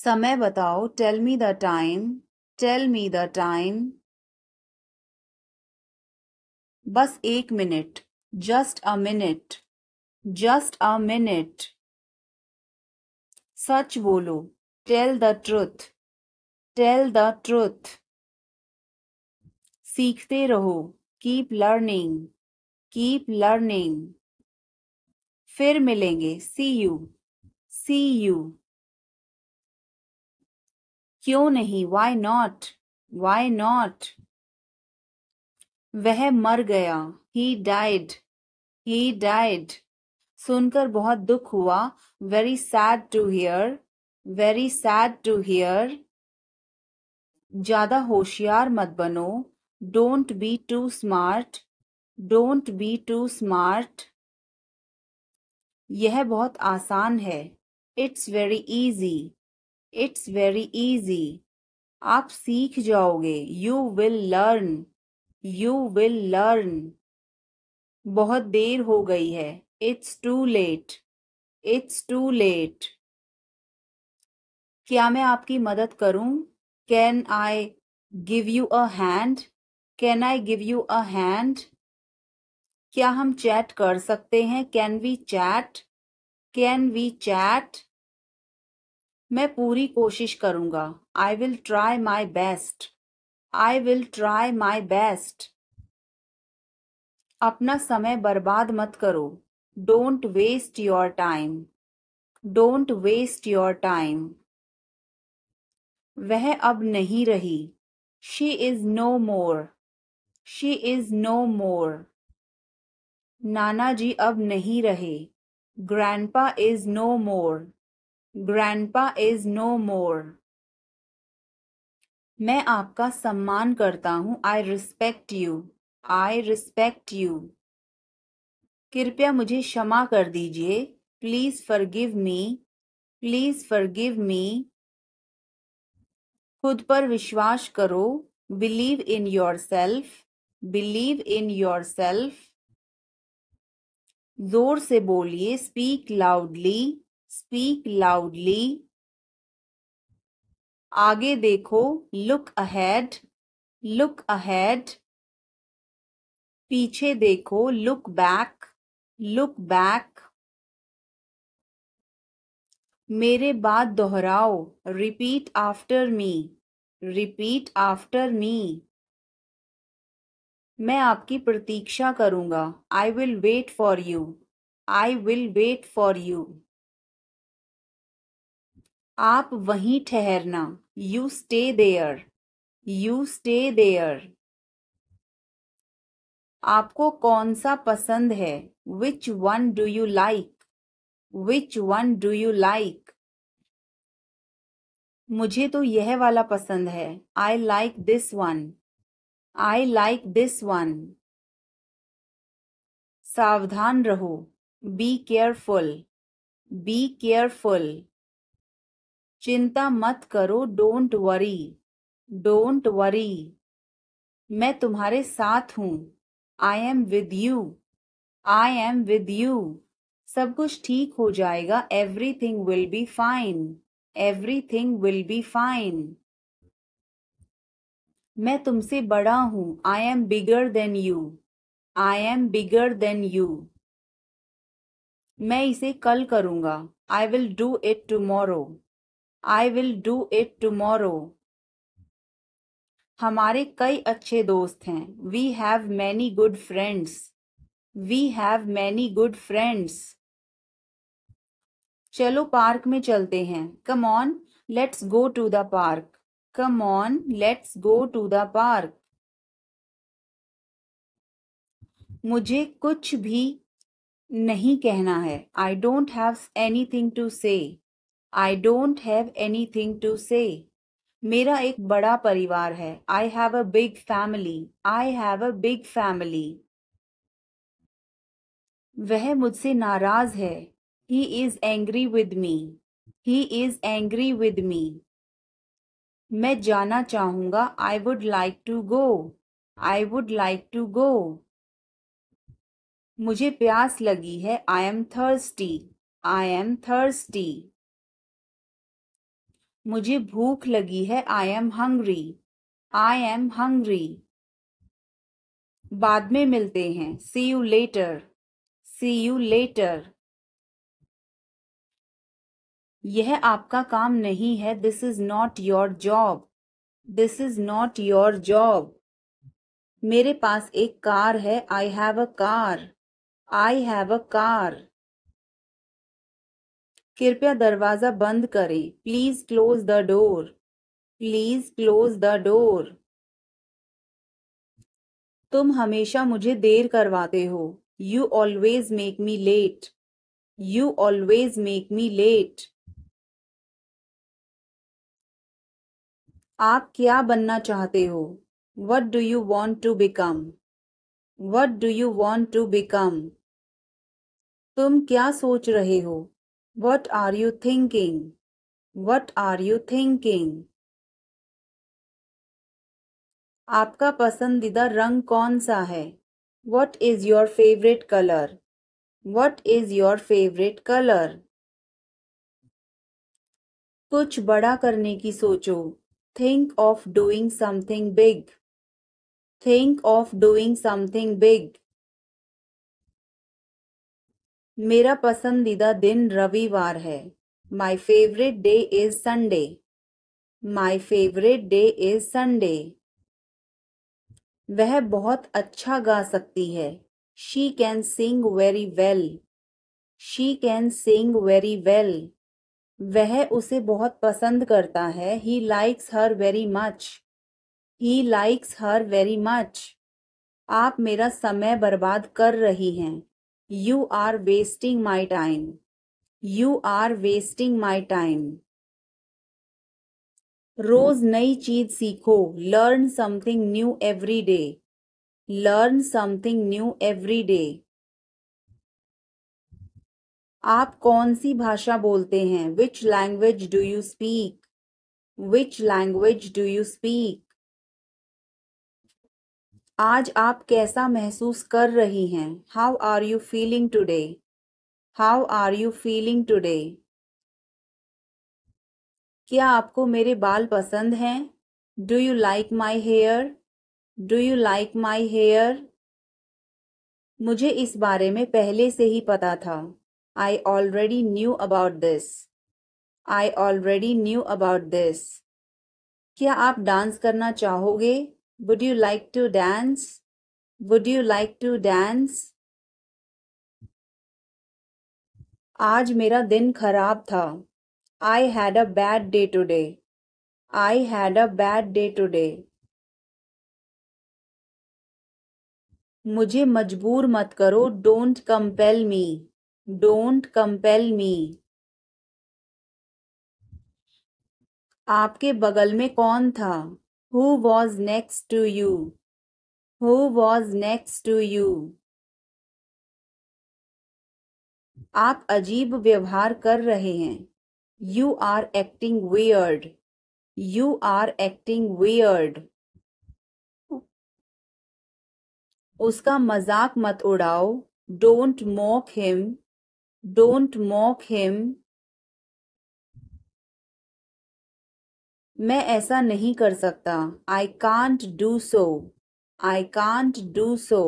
Speaker 1: समय बताओ. Tell me the time. Tell me the time. बस 1 minute. Just a minute. Just a minute. सच बोलो. Tell the truth. Tell the truth. सीखते रहो. Keep learning. Keep learning. फिर मिलेंगे. See you. See you. क्यों नहीं? Why not? Why not? वह मर गया. He died. He died. सुनकर बहुत दुख हुआ. Very sad to hear. Very sad to hear. ज्यादा होशियार मत बनो. Don't be too smart. Don't be too smart. यह बहुत आसान है. It's very easy. It's very easy. आप सीख जाओगे. You will learn. You will learn. बहुत देर हो गई है. It's too late. It's too late. क्या मैं आपकी मदद करूं? Can I give you a hand? Can I give you a hand? क्या हम चैट कर सकते हैं? Can we chat? Can we chat? मैं पूरी कोशिश करूंगा. I will try my best. I will try my best. अपना समय बर्बाद मत करो. Don't waste your time. Don't waste your time. वह अब नहीं रही. She is no more. She is no more. नाना जी अब नहीं रहे. Grandpa is no more. Grandpa is no more. मैं आपका सम्मान करता हूँ. I respect you. I respect you. कृपया मुझे क्षमा कर दीजिए. Please forgive me. Please forgive me. खुद पर विश्वास करो. Believe in yourself. Believe in yourself. जोर से बोलिए. Speak loudly. Speak loudly. आगे देखो. Look ahead. Look ahead. पीछे देखो, लुक बैक, लुक बैक। मेरे बाद दोहराओ, repeat after me, repeat after me. मैं आपकी प्रतीक्षा करूंगा, I will wait for you, I will wait for you. आप वहीं ठहरना, you stay there, you stay there. आपको कौन सा पसंद है, which one do you like, which one do you like. मुझे तो यह वाला पसंद है, I like this one, I like this one. सावधान रहो, बी केयरफुल, बी केयरफुल। चिंता मत करो, डोंट वरी, डोंट वरी। मैं तुम्हारे साथ हूँ, I am with you, I am with you. सब कुछ ठीक हो जाएगा, everything will be fine, everything will be fine. मैं तुमसे बड़ा हूँ, I am bigger than you, I am bigger than you. मैं इसे कल करूँगा, I will do it tomorrow, I will do it tomorrow. हमारे कई अच्छे दोस्त हैं, we have many good friends, we have many good friends. चलो पार्क में चलते हैं, come on let's go to the park, come on let's go to the park. मुझे कुछ भी नहीं कहना है, I don't have anything to say, I don't have anything to say. मेरा एक बड़ा परिवार है, I have a big family, I have a big family. वह मुझसे नाराज है, he is angry with me, he is angry with me. मैं जाना चाहूंगा, I would like to go, I would like to go. मुझे प्यास लगी है, I am thirsty, I am thirsty. मुझे भूख लगी है, I am hungry, I am hungry. बाद में मिलते हैं, see you later, see you later. यह आपका काम नहीं है, this is not your job, this is not your job. मेरे पास एक कार है, I have a car, I have a car. कृपया दरवाजा बंद करें, please close the door, please close the door. तुम हमेशा मुझे देर करवाते हो, you always make me late, you always make me late. आप क्या बनना चाहते हो, what do you want to become, what do you want to become. तुम क्या सोच रहे हो, what are you thinking, what are you thinking. आपका पसंदीदा रंग कौन सा है, what is your favourite colour, what is your favourite colour. कुछ बड़ा करने की सोचो, think of doing something big, think of doing something big. मेरा पसंदीदा दिन रविवार है, my favourite day is Sunday, my favourite day is Sunday. वह बहुत अच्छा गा सकती है, she can sing very well, she can sing very well. वह उसे बहुत पसंद करता है, he likes her very much, he likes her very much. आप मेरा समय बर्बाद कर रही हैं, you are wasting my time, you are wasting my time. रोज नई चीज सीखो, learn something new every day, learn something new every day. आप कौन सी भाषा बोलते हैं, which language do you speak, which language do you speak. आज आप कैसा महसूस कर रही हैं, how are you feeling today, how are you feeling today. क्या आपको मेरे बाल पसंद हैं, do you like my hair, do you like my hair. मुझे इस बारे में पहले से ही पता था। I already knew about this. I already knew about this. क्या आप डांस करना चाहोगे? Would you like to dance? Would you like to dance? आज मेरा दिन खराब था। I had a bad day today. I had a bad day today. मुझे मजबूर मत करो। Don't compel me. Don't compel me. आपके बगल में कौन था? Who was next to you? Who was next to you? आप अजीब व्यवहार कर रहे हैं। You are acting weird. You are acting weird. उसका मजाक मत उड़ाओ। Don't mock him. Don't mock him. मैं ऐसा नहीं कर सकता। I can't do so. I can't do so.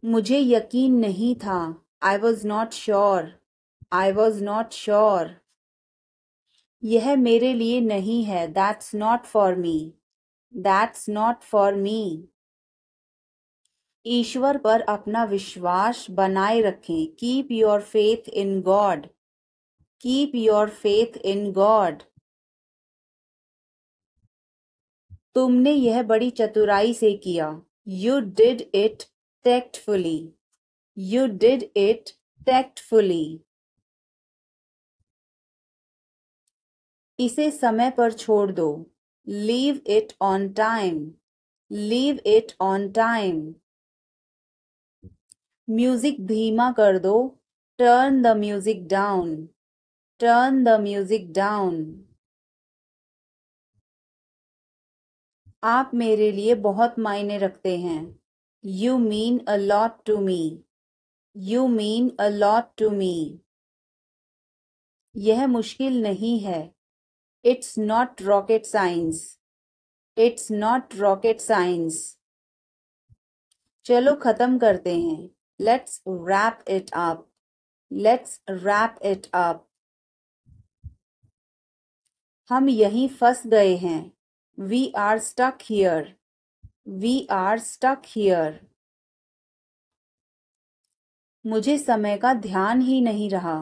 Speaker 1: मुझे यकीन नहीं था। I was not sure. I was not sure. यह मेरे लिए नहीं है। That's not for me. That's not for me. ईश्वर पर अपना विश्वास बनाए रखें। Keep your faith in God. Keep your faith in God. तुमने यह बड़ी चतुराई से किया। You did it tactfully. You did it tactfully. इसे समय पर छोड़ दो। Leave it on time. Leave it on time. Music धीमा कर दो। Turn the music down. Turn the music down. आप मेरे लिए बहुत मायने रखते हैं। You mean a lot to me. You mean a lot to me. यह मुश्किल नहीं है। It's not rocket science. It's not rocket science. चलो खत्म करते हैं। Let's wrap it up. Let's wrap it up. हम यहीं फंस गए हैं। We are stuck here. We are stuck here. मुझे समय का ध्यान ही नहीं रहा।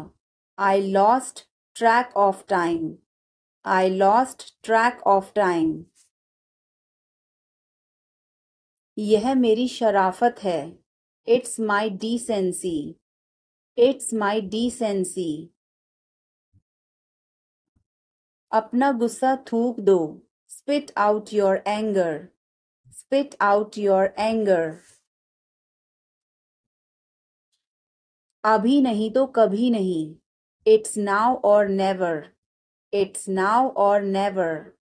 Speaker 1: I lost track of time. I lost track of time. यह मेरी शराफत है। It's my decency. It's my decency. अपना गुस्सा थूक दो। Spit out your anger. Spit out your anger. अभी नहीं तो कभी नहीं। It's now or never. It's now or never.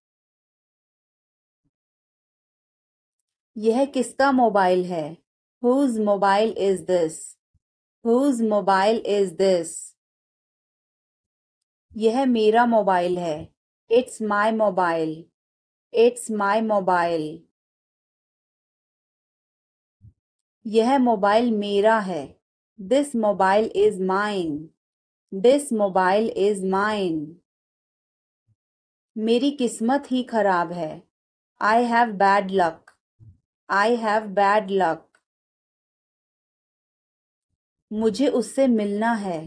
Speaker 1: यह किसका मोबाइल है? Whose mobile is this? Whose mobile is this? यह मेरा मोबाइल है। It's my mobile. It's my mobile. यह मोबाइल मेरा है। This mobile is mine. This mobile is mine. मेरी किस्मत ही खराब है। I have bad luck. I have bad luck. मुझे उससे मिलना है।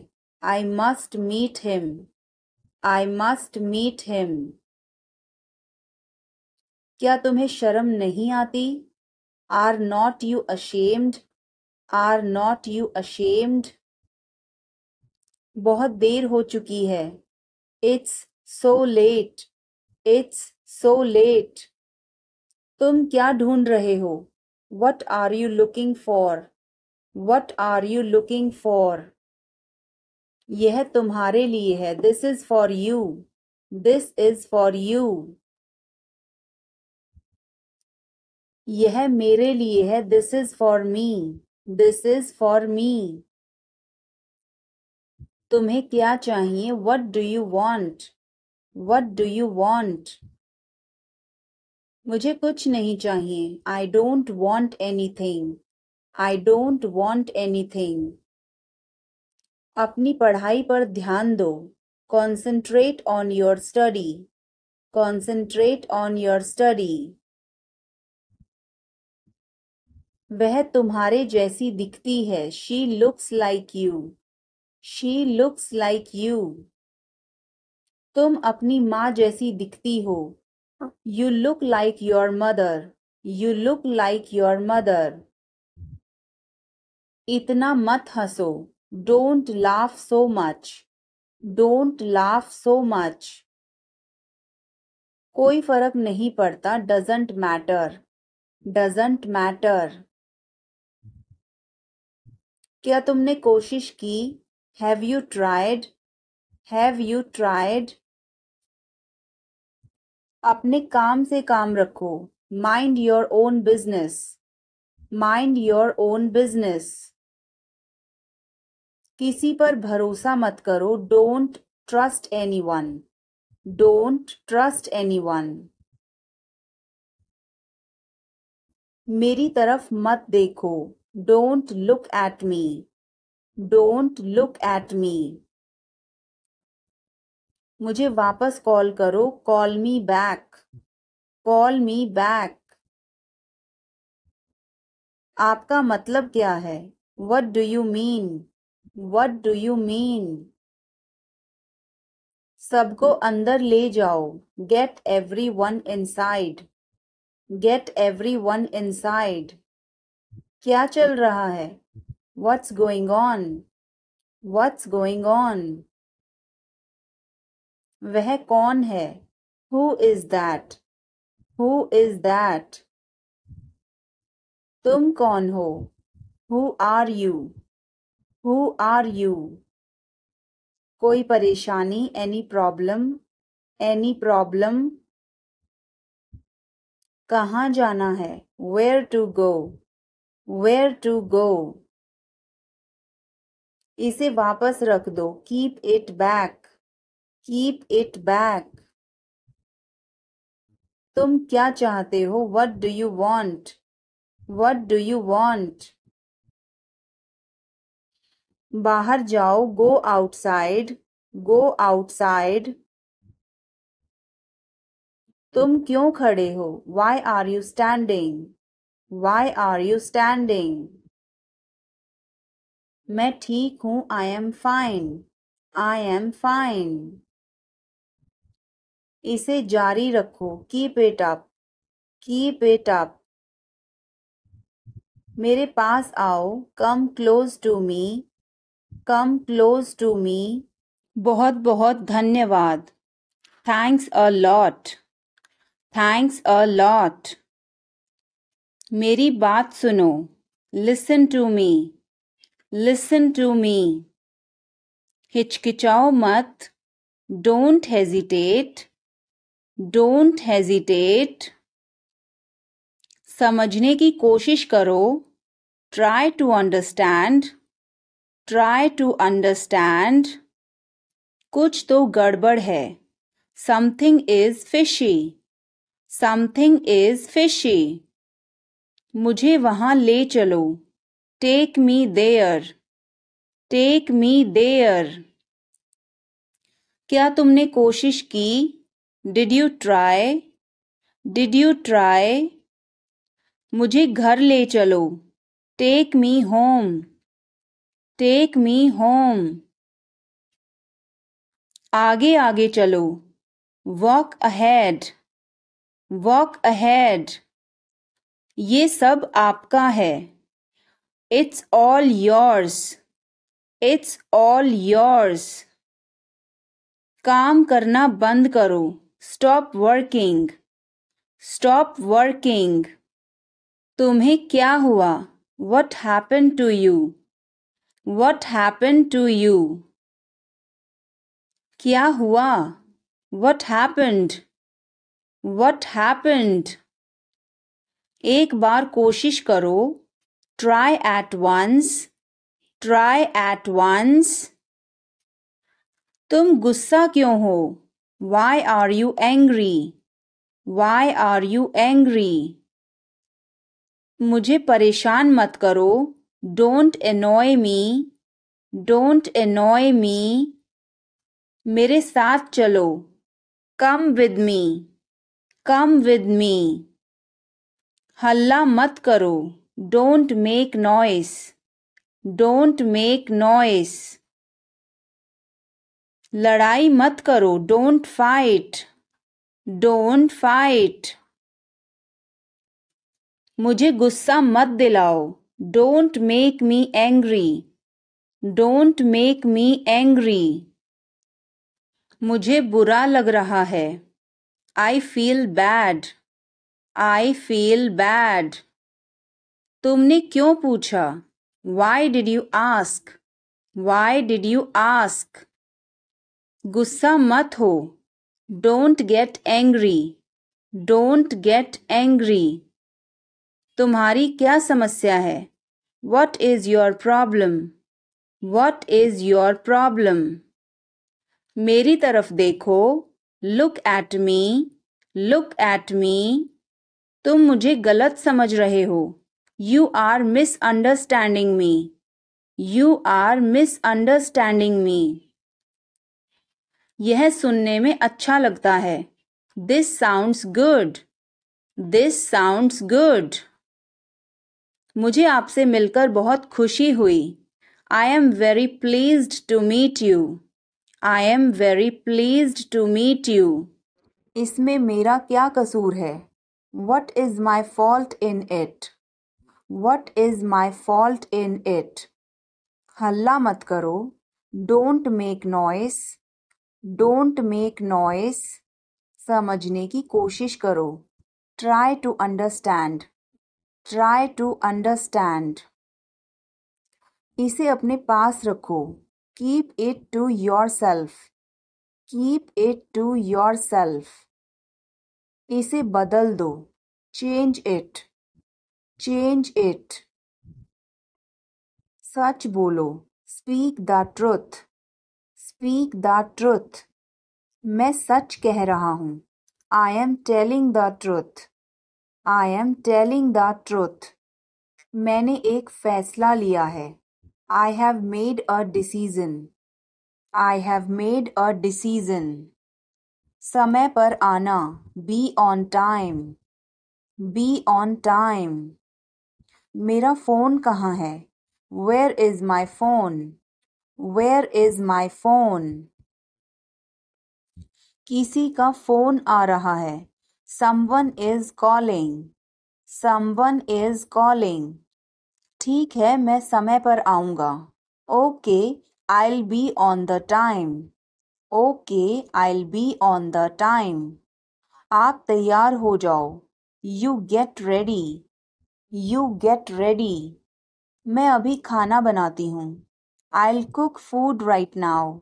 Speaker 1: I must meet him. I must meet him. क्या तुम्हें शर्म नहीं आती? Are not you ashamed? Are not you ashamed? बहुत देर हो चुकी है। It's so late. It's so late. तुम क्या ढूंढ रहे हो? What are you looking for? What are you looking for? यह तुम्हारे लिए है। This is for you. This is for you. यह मेरे लिए है। This is for me. This is for me. तुम्हें क्या चाहिए? What do you want? What do you want? मुझे कुछ नहीं चाहिए. I don't want anything. I don't want anything. अपनी पढ़ाई पर ध्यान दो. Concentrate on your study. Concentrate on your study. वह तुम्हारे जैसी दिखती है. She looks like you. She looks like you. तुम अपनी माँ जैसी दिखती हो. You look like your mother. You look like your mother. इतना मत हंसो. Don't laugh so much. Don't laugh so much. कोई फर्क नहीं पड़ता. Doesn't matter. Doesn't matter. क्या तुमने कोशिश की? Have you tried? Have you tried? अपने काम से काम रखो. Mind your own business. Mind your own business. किसी पर भरोसा मत करो. Don't trust anyone. Don't trust anyone. मेरी तरफ मत देखो. Don't look at me. Don't look at me. मुझे वापस कॉल करो. Call me back. Call me back. आपका मतलब क्या है? What do you mean? What do you mean? सबको अंदर ले जाओ. Get everyone inside. Get everyone inside. क्या चल रहा है? What's going on? What's going on? वह कौन है? Who is that? Who is that? तुम कौन हो? Who are you? Who are you? कोई परेशानी? Any problem? Any problem? कहाँ जाना है? Where to go? Where to go? इसे वापस रख दो. Keep it back. Keep it back. तुम क्या चाहते हो? What do you want? What do you want? बाहर जाओ. Go outside. Go outside. तुम क्यों खड़े हो? Why are you standing? Why are you standing? मैं ठीक हूँ. I am fine. I am fine. इसे जारी रखो. Keep it up. Keep it up. मेरे पास आओ. Come close to me. Come close to me. बहुत बहुत धन्यवाद. Thanks a lot. Thanks a lot. मेरी बात सुनो. Listen to me. Listen to me. हिचकिचाओ मत. Don't hesitate. Don't hesitate. समझने की कोशिश करो. Try to understand. Try to understand. कुछ तो गड़बड़ है. Something is fishy. Something is fishy. मुझे वहाँ ले चलो. Take me there. Take me there. क्या तुमने कोशिश की? Did you try? Did you try? मुझे घर ले चलो. Take me home. Take me home. आगे आगे चलो. Walk ahead. Walk ahead. ये सब आपका है. It's all yours. It's all yours. काम करना बंद करो. Stop working. Stop working. तुम्हें क्या हुआ? What happened to you? What happened to you? क्या हुआ? What happened? What happened? एक बार कोशिश करो. Try at once. Try at once. तुम गुस्सा क्यों हो? Why are you angry? Why are you angry? मुझे परेशान मत करो. Don't annoy me. Don't annoy me. मेरे साथ चलो. Come with me. Come with me. हल्ला मत करो. Don't make noise. Don't make noise. लड़ाई मत करो. Don't fight. Don't fight. मुझे गुस्सा मत दिलाओ. Don't make me angry. Don't make me angry. मुझे बुरा लग रहा है. I feel bad. I feel bad. तुमने क्यों पूछा? Why did you ask? Why did you ask? गुस्सा मत हो. Don't get angry. Don't get angry. तुम्हारी क्या समस्या है? What is your problem? What is your problem? मेरी तरफ देखो. Look at me. Look at me. तुम मुझे गलत समझ रहे हो. You are misunderstanding me. You are misunderstanding me. यह सुनने में अच्छा लगता है. This sounds good. This sounds good. मुझे आपसे मिलकर बहुत खुशी हुई. I am very pleased to meet you. I am very pleased to meet you. इसमें मेरा क्या कसूर है? What is my fault in it? What is my fault in it? हल्ला मत करो. Don't make noise. Don't make noise. समझने की कोशिश करो. Try to understand. Try to understand. इसे अपने पास रखो. Keep it to yourself. Keep it to yourself. इसे बदल दो. Change it. Change it. सच बोलो. Speak the truth. Speak the truth. मैं सच कह रहा हूँ. I am telling the truth. I am telling the truth. मैंने एक फैसला लिया है. I have made a decision. I have made a decision. समय पर आना. Be on time. Be on time. मेरा फ़ोन कहाँ है? Where is my phone? Where is my phone? किसी का फ़ोन आ रहा है. Someone is calling. Someone is calling. ठीक है, मैं समय पर आऊँगा. Okay, I'll be on the time. Okay, I'll be on the time. आप तैयार हो जाओ. You get ready. You get ready. मैं अभी खाना बनाती हूँ. I'll cook food right now.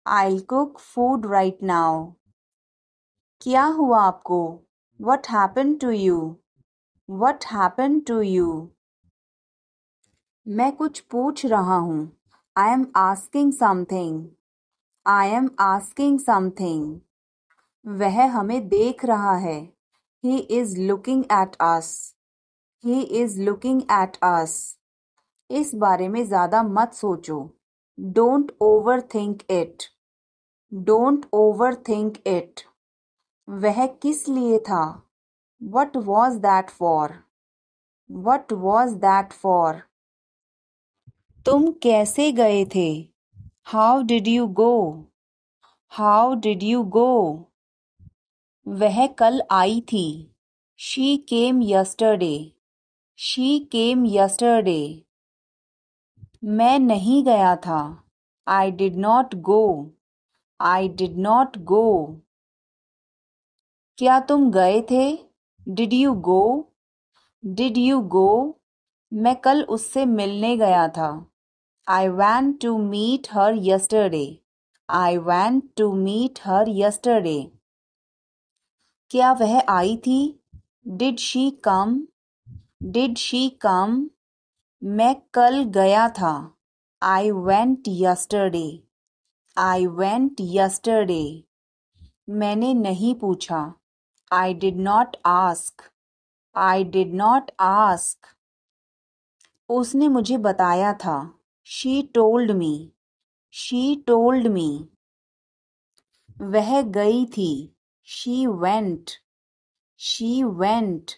Speaker 1: I'll cook food right now. क्या हुआ आपको? What happened to you? What happened to you? मैं कुछ पूछ रहा हूँ. I am asking something. I am asking something. वह हमें देख रहा है. He is looking at us. He is looking at us. इस बारे में ज़्यादा मत सोचो. Don't overthink it. Don't overthink it. वह किस लिए था? What was that for? What was that for? तुम कैसे गए थे? How did you go? How did you go? वह कल आई थी. She came yesterday. She came yesterday. मैं नहीं गया था. I did not go. I did not go. क्या तुम गए थे? Did you go? Did you go? मैं कल उससे मिलने गया था. I went to meet her yesterday. I went to meet her yesterday. क्या वह आई थी? Did she come? Did she come? मैं कल गया था. I went yesterday. I went yesterday. मैंने नहीं पूछा. I did not ask. I did not ask. उसने मुझे बताया था. She told me. She told me. वह गई थी. She went. She went.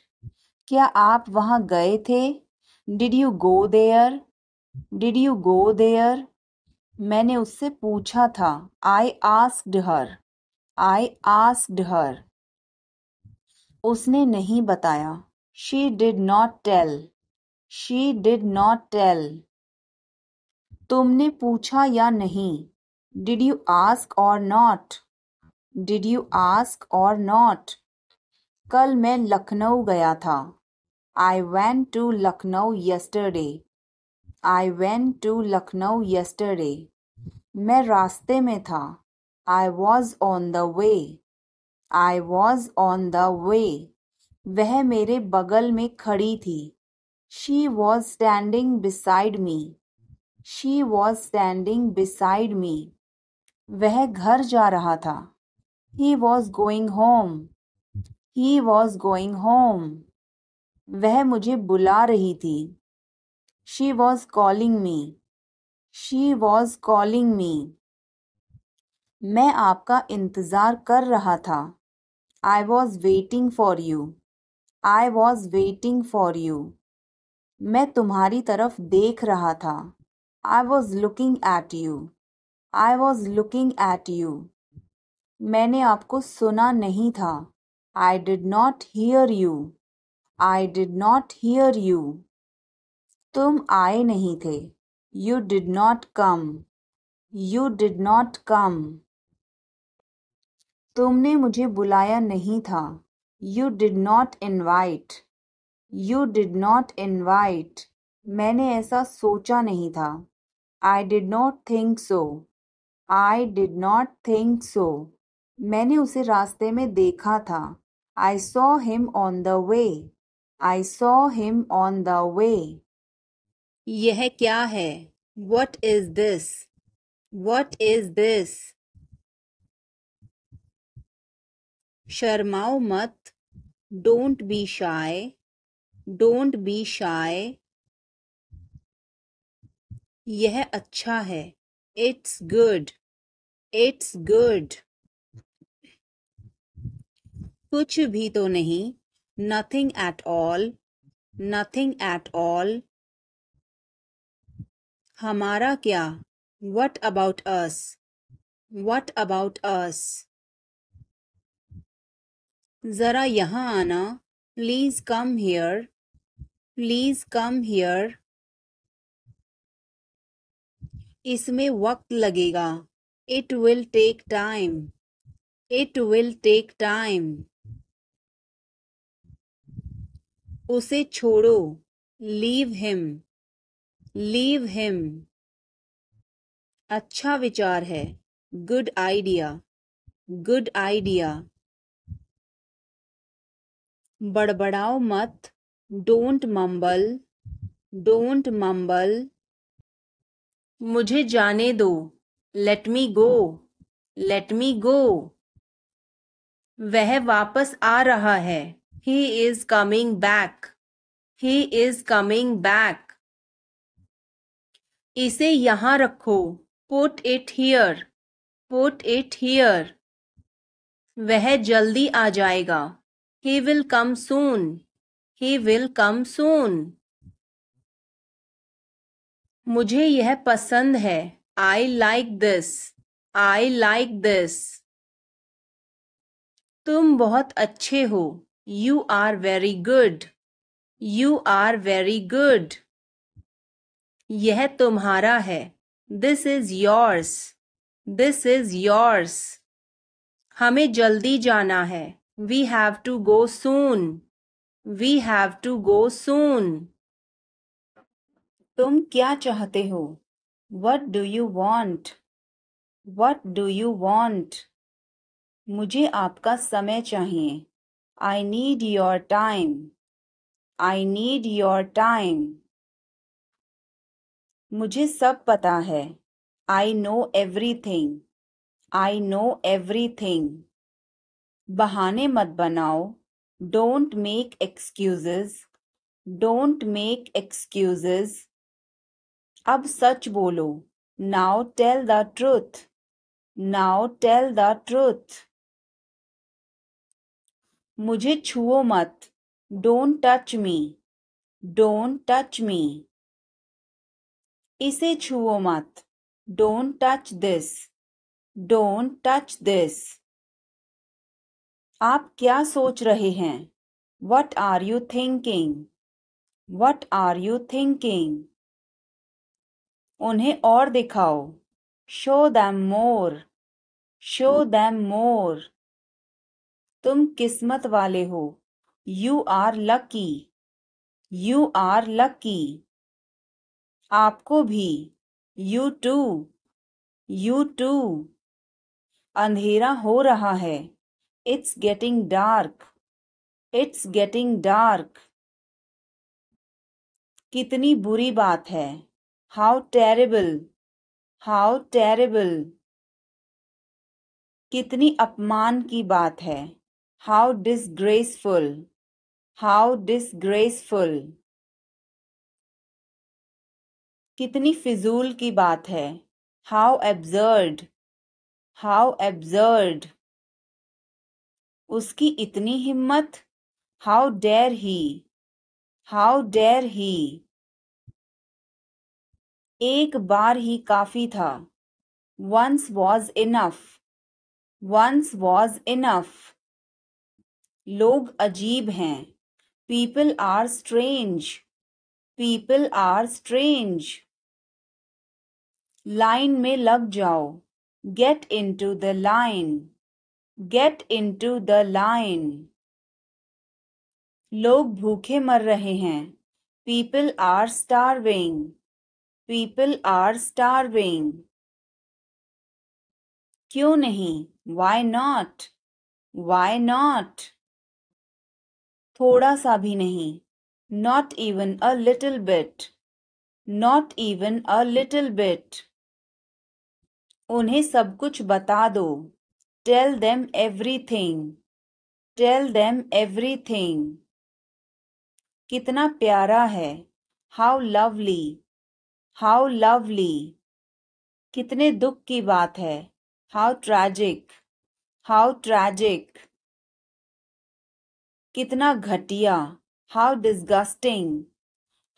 Speaker 1: क्या आप वहाँ गए थे? Did you go there? Did you go there? मैंने उससे पूछा था. I asked her. I asked her. उसने नहीं बताया. She did not tell. She did not tell. तुमने पूछा या नहीं? Did you ask or not? Did you ask or not? कल मैं लखनऊ गया था. I went to Lucknow yesterday. I went to Lucknow yesterday. मैं रास्ते में था. I was on the way. I was on the way. वह मेरे बगल में खड़ी थी. She was standing beside me. She was standing beside me. वह घर जा रहा था. He was going home. He was going home. वह मुझे बुला रही थी. She was calling me. She was calling me. मैं आपका इंतज़ार कर रहा था. I was waiting for you. I was waiting for you. मैं तुम्हारी तरफ देख रहा था. I was looking at you. I was looking at you. मैंने आपको सुना नहीं था. I did not hear you. I did not hear you. तुम आए नहीं थे. You did not come. You did not come. तुमने मुझे बुलाया नहीं था. You did not invite. You did not invite. मैंने ऐसा सोचा नहीं था. I did not think so. I did not think so. मैंने उसे रास्ते में देखा था. I saw him on the way. I saw him on the way. यह क्या है? What is this? What is this? शर्माओ मत. Don't be shy. Don't be shy. यह अच्छा है. It's good. It's good. कुछ भी तो नहीं. Nothing at all. Nothing at all. हमारा क्या? What about us? What about us? जरा यहाँ आना. Please come here. Please come here. इसमें वक्त लगेगा. It will take time. It will take time. उसे छोड़ो. Leave him. Leave him. अच्छा विचार है. Good idea. Good idea. बड़बड़ाओ मत. Don't mumble. Don't mumble. मुझे जाने दो. Let me go. Let me go. वह वापस आ रहा है. He is coming back. He is coming back. इसे यहाँ रखो. Put it here. Put it here. वह जल्दी आ जाएगा. He will come soon. He will come soon. मुझे यह पसंद है. I like this. I like this. तुम बहुत अच्छे हो. You are very good. You are very good. यह तुम्हारा है. This is yours. This is yours. हमें जल्दी जाना है. We have to go soon. We have to go soon. तुम क्या चाहते हो? What do you want? What do you want? मुझे आपका समय चाहिए. I need your time. I need your time. मुझे सब पता है. I know everything. I know everything. बहाने मत बनाओ. Don't make excuses. Don't make excuses. अब सच बोलो. Now tell the truth. Now tell the truth. मुझे छुओ मत. Don't touch me. Don't touch me. इसे छुओ मत. Don't touch this. Don't touch this. आप क्या सोच रहे हैं? What are you thinking? What are you thinking? उन्हें और दिखाओ. Show them more. Show them more. तुम किस्मत वाले हो. You are lucky. You are lucky. आपको भी. You too. You too. अंधेरा हो रहा है. It's getting dark. It's getting dark. कितनी बुरी बात है. How terrible. How terrible. कितनी अपमान की बात है. How disgraceful. How disgraceful. कितनी फिजूल की बात है. How absurd. How absurd. उसकी इतनी हिम्मत. How dare he. How dare he. एक बार ही काफी था. Once was enough. Once was enough. लोग अजीब हैं. People are strange. People are strange. Line में लग जाओ. Get into the line. Get into the line. लोग भूखे मर रहे हैं. People are starving. People are starving. क्यों नहीं? Why not? Why not? थोड़ा सा भी नहीं. Not even a little bit. Not even a little bit. उन्हें सब कुछ बता दो. Tell them everything. Tell them everything. कितना प्यारा है. How lovely. How lovely. कितने दुख की बात है. How tragic. How tragic. कितना घटिया. How disgusting.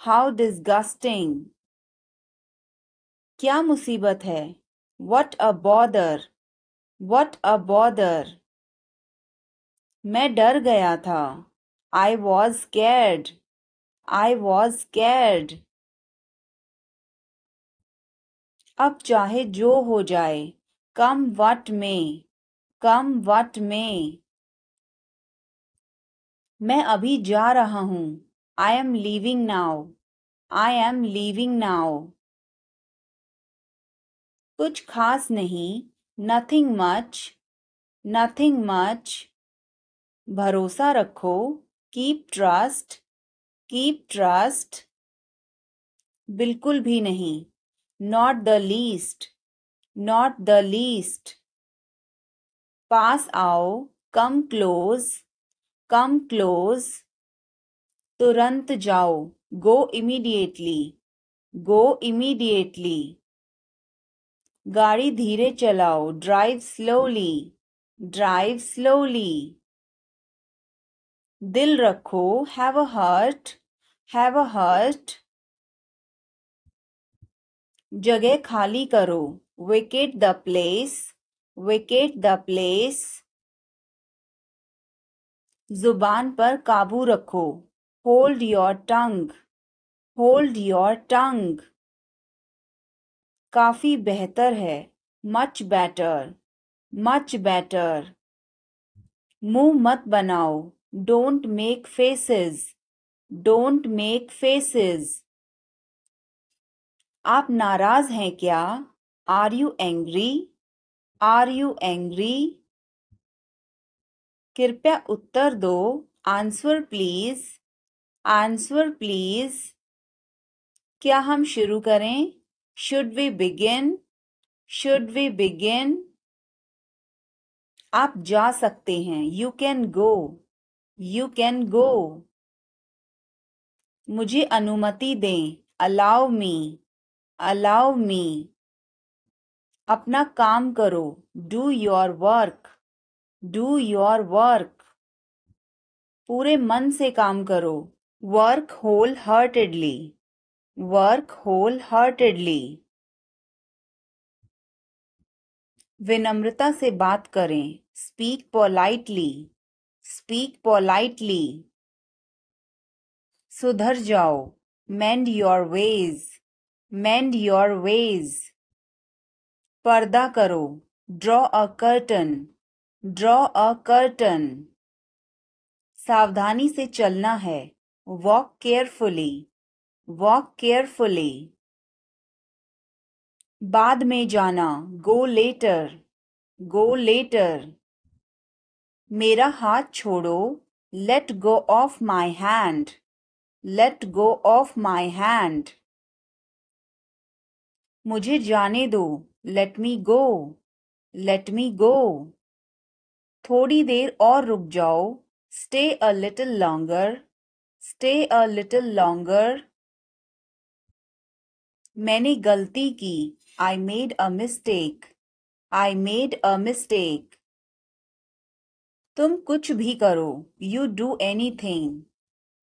Speaker 1: How disgusting. क्या मुसीबत है. What a bother. What a bother. मैं डर गया था. I was scared. I was scared. अब चाहे जो हो जाए. Come what may. Come what may. मैं अभी जा रहा हूँ. I am leaving now. I am leaving now. कुछ खास नहीं. Nothing much. Nothing much. भरोसा रखो. Keep trust. Keep trust. बिल्कुल भी नहीं. Not the least. Not the least. पास आओ. Come close. Come close. तुरंत जाओ. Go immediately. Go immediately. गाड़ी धीरे चलाओ. Drive slowly. Drive slowly. दिल रखो. Have a heart. Have a heart. जगह खाली करो. Vacate the place. Vacate the place. जुबान पर काबू रखो. Hold your tongue. Hold your tongue. काफी बेहतर है. Much better. Much better. मुंह मत बनाओ. Don't make faces. Don't make faces. आप नाराज हैं क्या? Are you angry? Are you angry? कृपया उत्तर दो. Answer please. Answer please. क्या हम शुरू करें? Should we begin? Should we begin? आप जा सकते हैं। You can go. You can go. मुझे अनुमति दें। Allow me. Allow me. अपना काम करो। Do your work. Do your work. पूरे मन से काम करो। Work wholeheartedly. Work wholeheartedly. विनम्रता से बात करें। Speak politely. Speak politely. सुधर जाओ। Mend your ways. Mend your ways. पर्दा करो। Draw a curtain. Draw a curtain. सावधानी से चलना है। Walk carefully. Walk carefully. बाद में जाना। Go later. Go later. मेरा हाथ छोड़ो। Let go of my hand. Let go of my hand. मुझे जाने दो। Let me go. Let me go. थोड़ी देर और रुक जाओ। Stay a little longer. Stay a little longer. मैंने गलती की। I made a mistake. I made a mistake. तुम कुछ भी करो। You do anything.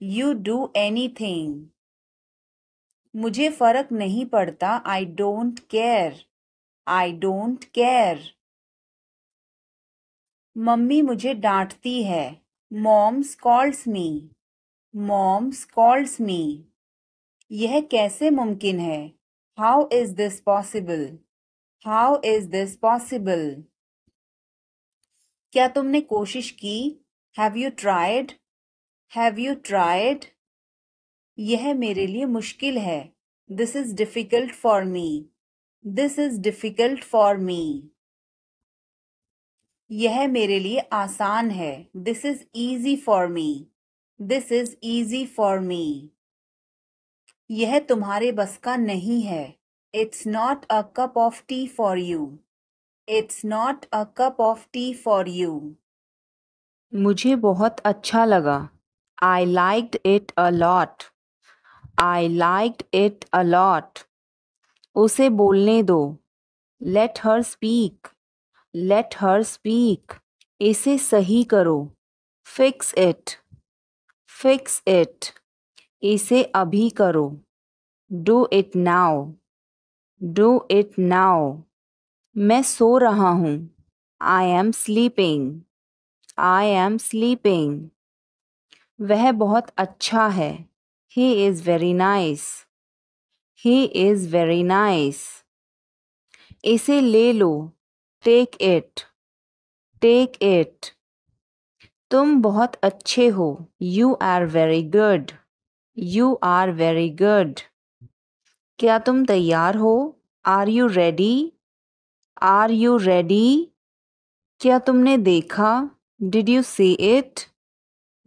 Speaker 1: You do anything. मुझे फर्क नहीं पड़ता। I don't care. I don't care. Mummy मुझे डांटती है। Mom scolds me. Mom scolds me. यह कैसे मुमकिन है? How is this possible? How is this possible? क्या तुमने कोशिश की? Have you tried? Have you tried? यह मेरे लिए मुश्किल है। This is difficult for me. This is difficult for me. यह मेरे लिए आसान है। This is easy for me. This is easy for me. यह तुम्हारे बस का नहीं है। It's not a cup of tea for you. It's not a cup of tea for you. मुझे बहुत अच्छा लगा। I liked it a lot. I liked it a lot. उसे बोलने दो। Let her speak. Let her speak. इसे सही करो। Fix it. Fix it. इसे अभी करो। Do it now. Do it now. मैं सो रहा हूँ। I am sleeping. I am sleeping. वह बहुत अच्छा है। He is very nice. He is very nice. इसे ले लो। Take it. Take it. तुम बहुत अच्छे हो। You are very good. You are very good. क्या तुम तैयार हो? Are you ready? Are you ready? क्या तुमने देखा? Did you see it?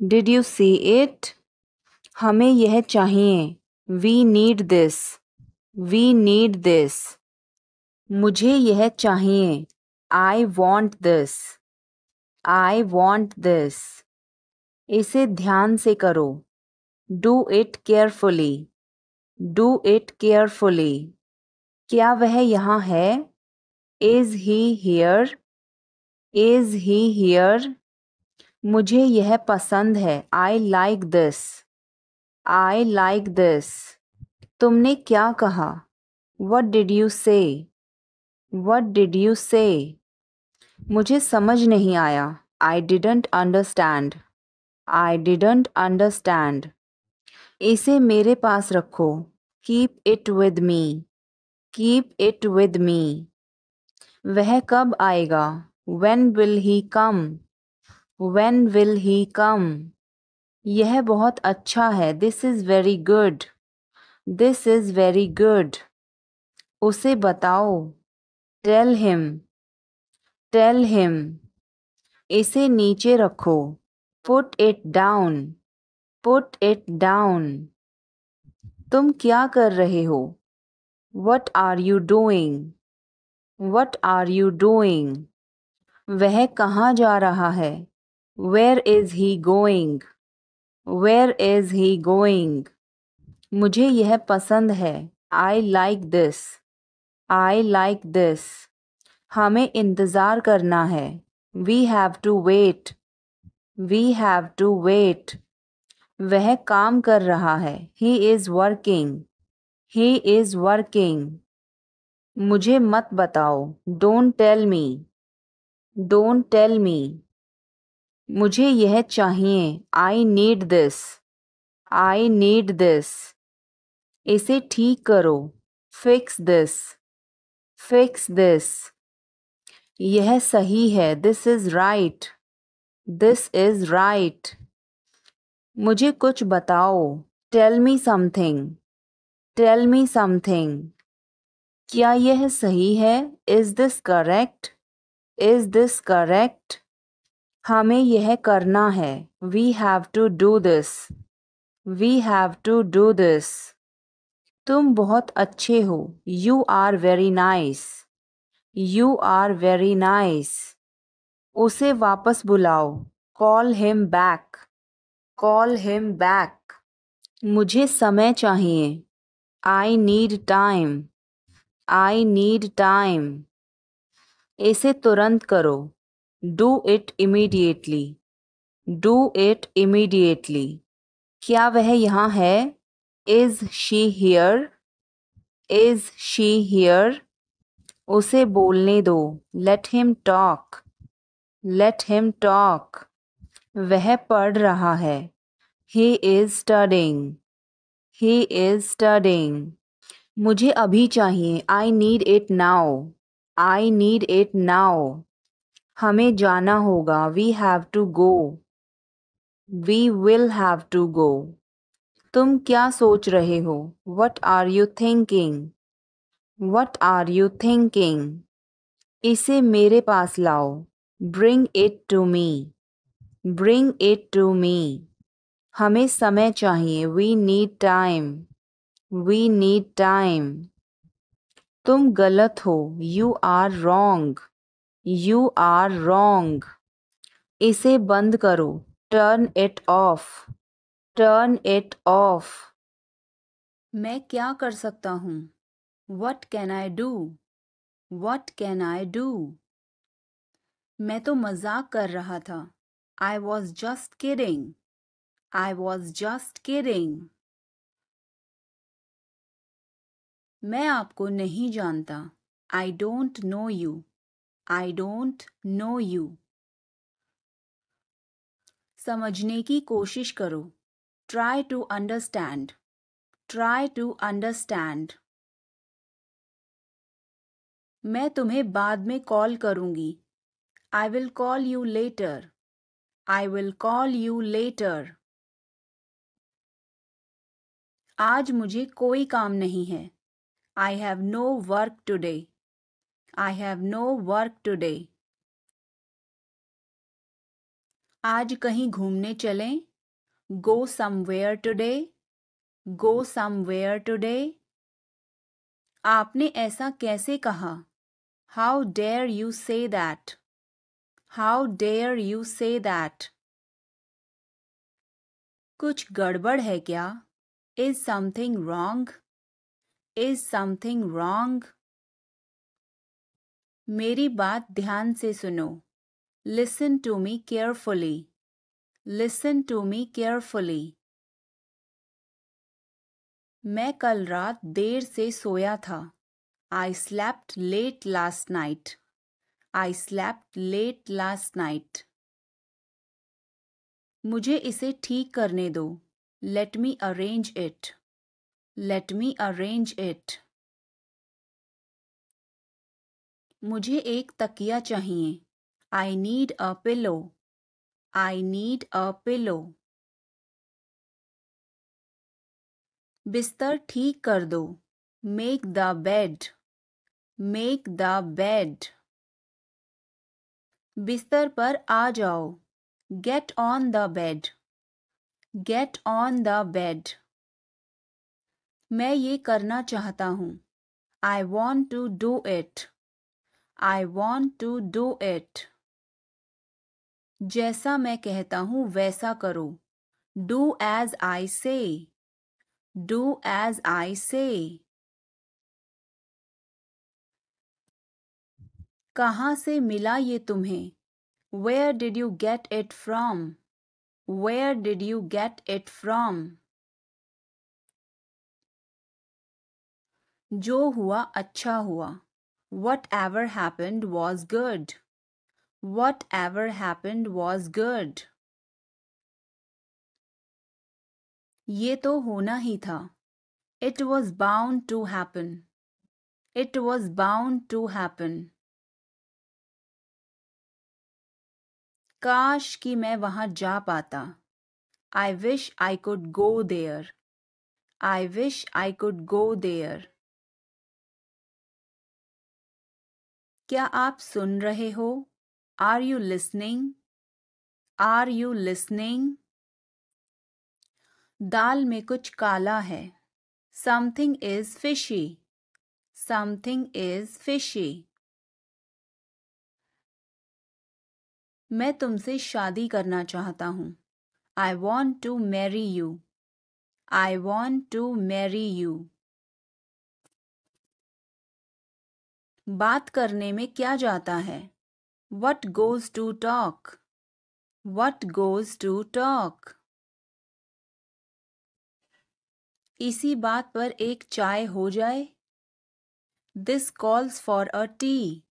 Speaker 1: Did you see it? हमें यह चाहिए। We need this. We need this. मुझे यह चाहिए। I want this. I want this. इसे ध्यान से करो। Do it carefully. Do it carefully. क्या वह यहाँ है? Is he here? Is he here? मुझे यह पसंद है। I like this. I like this. तुमने क्या कहा? What did you say? What did you say? मुझे समझ नहीं आया। I didn't understand. I didn't understand. इसे मेरे पास रखो। Keep it with me. Keep it with me. वह कब आएगा? When will he come? When will he come? यह बहुत अच्छा है। This is very good. This is very good. उसे बताओ। Tell him. Tell him. इसे नीचे रखो। Put it down. Put it down. तुम क्या कर रहे हो? What are you doing? What are you doing? वह कहाँ जा रहा है? Where is he going? Where is he going? मुझे यह पसंद है. I like this. I like this. हमें इंतज़ार करना है. We have to wait. We have to wait. वह काम कर रहा है. He is working. He is working. मुझे मत बताओ. Don't tell me. Don't tell me. मुझे यह चाहिए. I need this. I need this. इसे ठीक करो. Fix this. Fix this. यह सही है. This is right. This is right. मुझे कुछ बताओ. Tell me something. Tell me something. क्या यह सही है? Is this correct? Is this correct? हमें यह करना है. We have to do this. We have to do this. तुम बहुत अच्छे हो. You are very nice. You are very nice. उसे वापस बुलाओ. Call him back. Call him back. मुझे समय चाहिए. I need time. I need time. इसे तुरंत करो. Do it immediately. Do it immediately. क्या वह यहाँ है? Is she here? Is she here? उसे बोलने दो. Let him talk. Let him talk. वह पढ़ रहा है. He is studying. He is studying. मुझे अभी चाहिए. I need it now. I need it now. हमें जाना होगा. We have to go. We will have to go. तुम क्या सोच रहे हो? What are you thinking? What are you thinking? इसे मेरे पास लाओ. Bring it to me. Bring it to me. हमें समय चाहिए. We need time. We need time. तुम गलत हो. You are wrong. You are wrong. इसे बंद करो. Turn it off. Turn it off. मैं क्या कर सकता हूँ? What can I do? What can I do? मैं तो मजाक कर रहा था. I was just kidding. I was just kidding. मैं आपको नहीं जानता. I don't know you. I don't know you. समझने की कोशिश करो. Try to understand. Try to understand. मैं तुम्हें बाद में कॉल करूँगी. I will call you later. I will call you later. आज मुझे कोई काम नहीं है. I have no work today. I have no work today. आज कहीं घूमने चलें? Go somewhere today. Go somewhere today. आपने ऐसा कैसे कहा? How dare you say that? How dare you say that? कुछ गड़बड़ है क्या? Is something wrong? Is something wrong? मेरी बात ध्यान से सुनो. Listen to me carefully. Listen to me carefully. मैं कल रात देर से सोया था. I slept late last night. I slept late last night. मुझे इसे ठीक करने दो. Let me arrange it. Let me arrange it. मुझे एक तकिया चाहिए. I need a pillow. I need a pillow. बिस्तर ठीक कर दो. Make the bed. Make the bed. बिस्तर पर आ जाओ. Get on the bed. Get on the bed. मैं ये करना चाहता हूँ. I want to do it. I want to do it. जैसा मैं कहता हूँ वैसा करो. Do as I say. Do as I say. कहाँ से मिला ये तुम्हें? Where did you get it from? Where did you get it from? जो हुआ अच्छा हुआ. Whatever happened was good. Whatever happened was good. ये तो होना ही था. It was bound to happen. It was bound to happen. काश कि मैं वहां जा पाता. I wish I could go there. I wish I could go there. क्या आप सुन रहे हो? Are you listening? Are you listening? दाल में कुछ काला है. Something is fishy. Something is fishy. मैं तुमसे शादी करना चाहता हूँ. I want to marry you. I want to marry you. बात करने में क्या जाता है? What goes to talk? What goes to talk? इसी बात पर एक चाय हो जाए. This calls for a tea.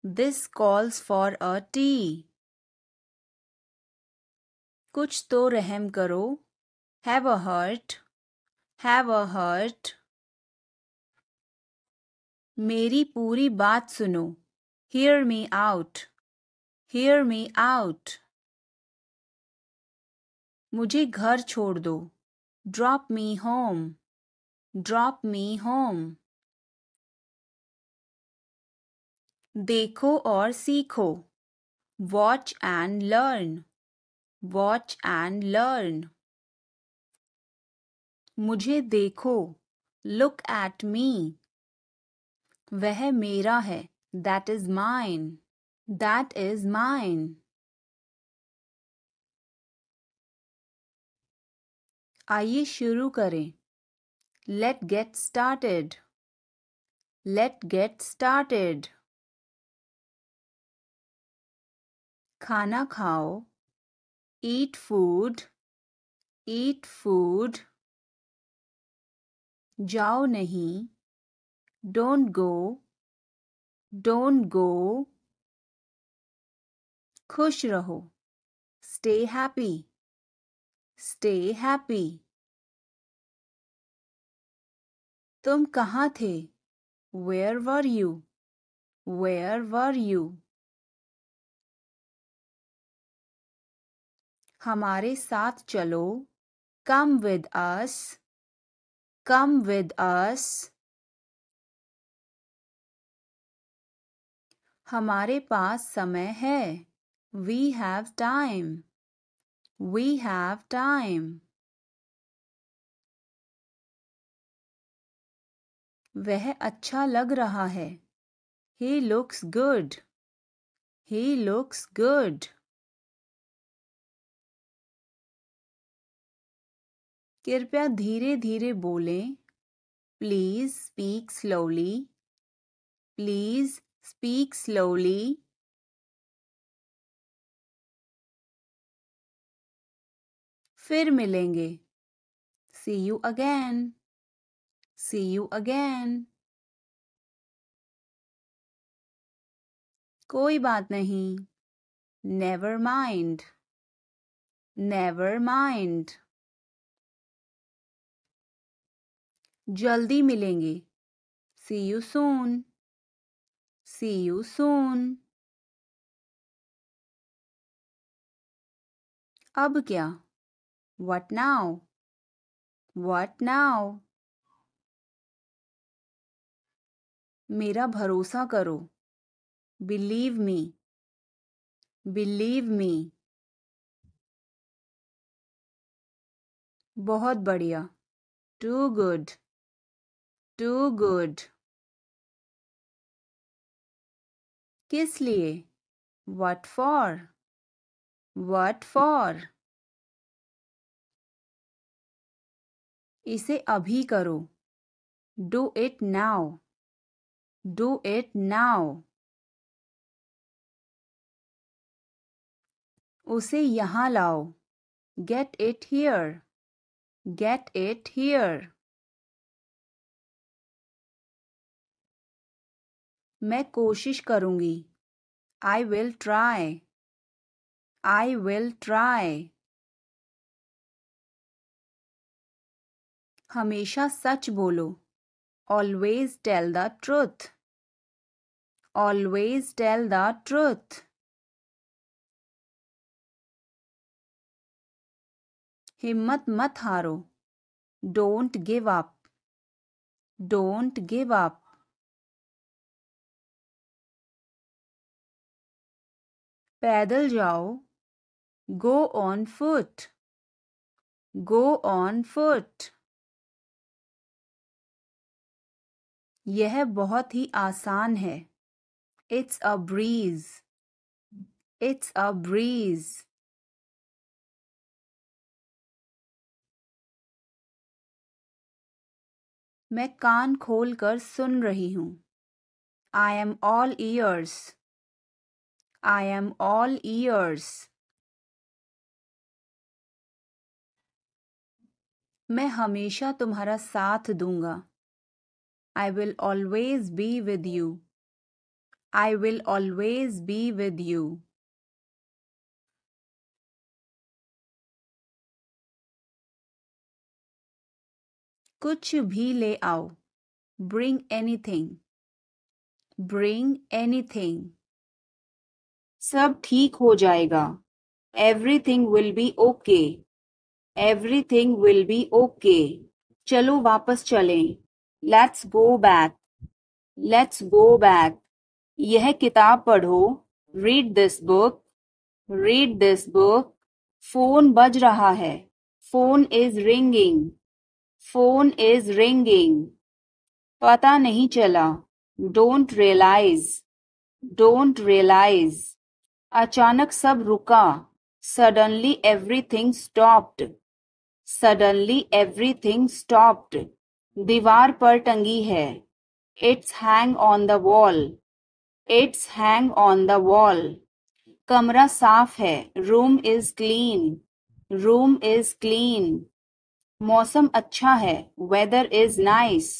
Speaker 1: This calls for a tea. कुछ तो रहम करो. Have a heart. Have a heart. मेरी पूरी बात सुनो. Hear me out. Hear me out. मुझे घर छोड़ दो. Drop me home. Drop me home. देखो और सीखो. Watch and learn. Watch and learn. मुझे देखो. Look at me. वह मेरा है. That is mine. That is mine. आइए शुरू करें. Let's get started. Let's get started. खाना खाओ. Eat food. Eat food. जाओ नहीं. Don't go. Don't go. खुश रहो. Stay happy. Stay happy. तुम कहाँ थे? Where were you? Where were you? हमारे साथ चलो. Come with us. Come with us. हमारे पास समय है. We have time. We have time. वह अच्छा लग रहा है. He looks good. He looks good. कृपया धीरे धीरे बोलें. Please speak slowly. Please speak slowly. फिर मिलेंगे. See you again. See you again. कोई बात नहीं. Never mind. Never mind. जल्दी मिलेंगे. See you soon. See you soon. अब क्या? What now? What now? मेरा भरोसा करो. Believe me. Believe me. बहुत बढ़िया. Too good. Too good. किस लिए? What for? What for? इसे अभी करो. Do it now. Do it now. उसे यहाँ लाओ. Get it here. Get it here. मैं कोशिश करूँगी. I will try. I will try. हमेशा सच बोलो. Always tell the truth. Always tell the truth. हिम्मत मत हारो. Don't give up. Don't give up. पैदल जाओ. Go on foot. Go on foot. यह बहुत ही आसान है. It's a breeze. It's a breeze. मैं कान खोल कर सुन रही हूँ. I am all ears. I am all ears. मैं हमेशा तुम्हारा साथ दूंगा. I will always be with you. I will always be with you. कुछ भी ले आओ. Bring anything. Bring anything. सब ठीक हो जाएगा. Everything will be okay. Everything will be okay. चलो वापस चलें. Let's go back. Let's go back. यह किताब पढ़ो. Read this book. Read this book. Phone बज रहा है. Phone is ringing. Phone is ringing. पता नहीं चला. Don't realize. Don't realize. अचानक सब रुका. Suddenly everything stopped. Suddenly everything stopped. दीवार पर टंगी है. It's hang on the wall. It's hang on the wall. कमरा साफ है. Room is clean. Room is clean. मौसम अच्छा है. Weather is nice.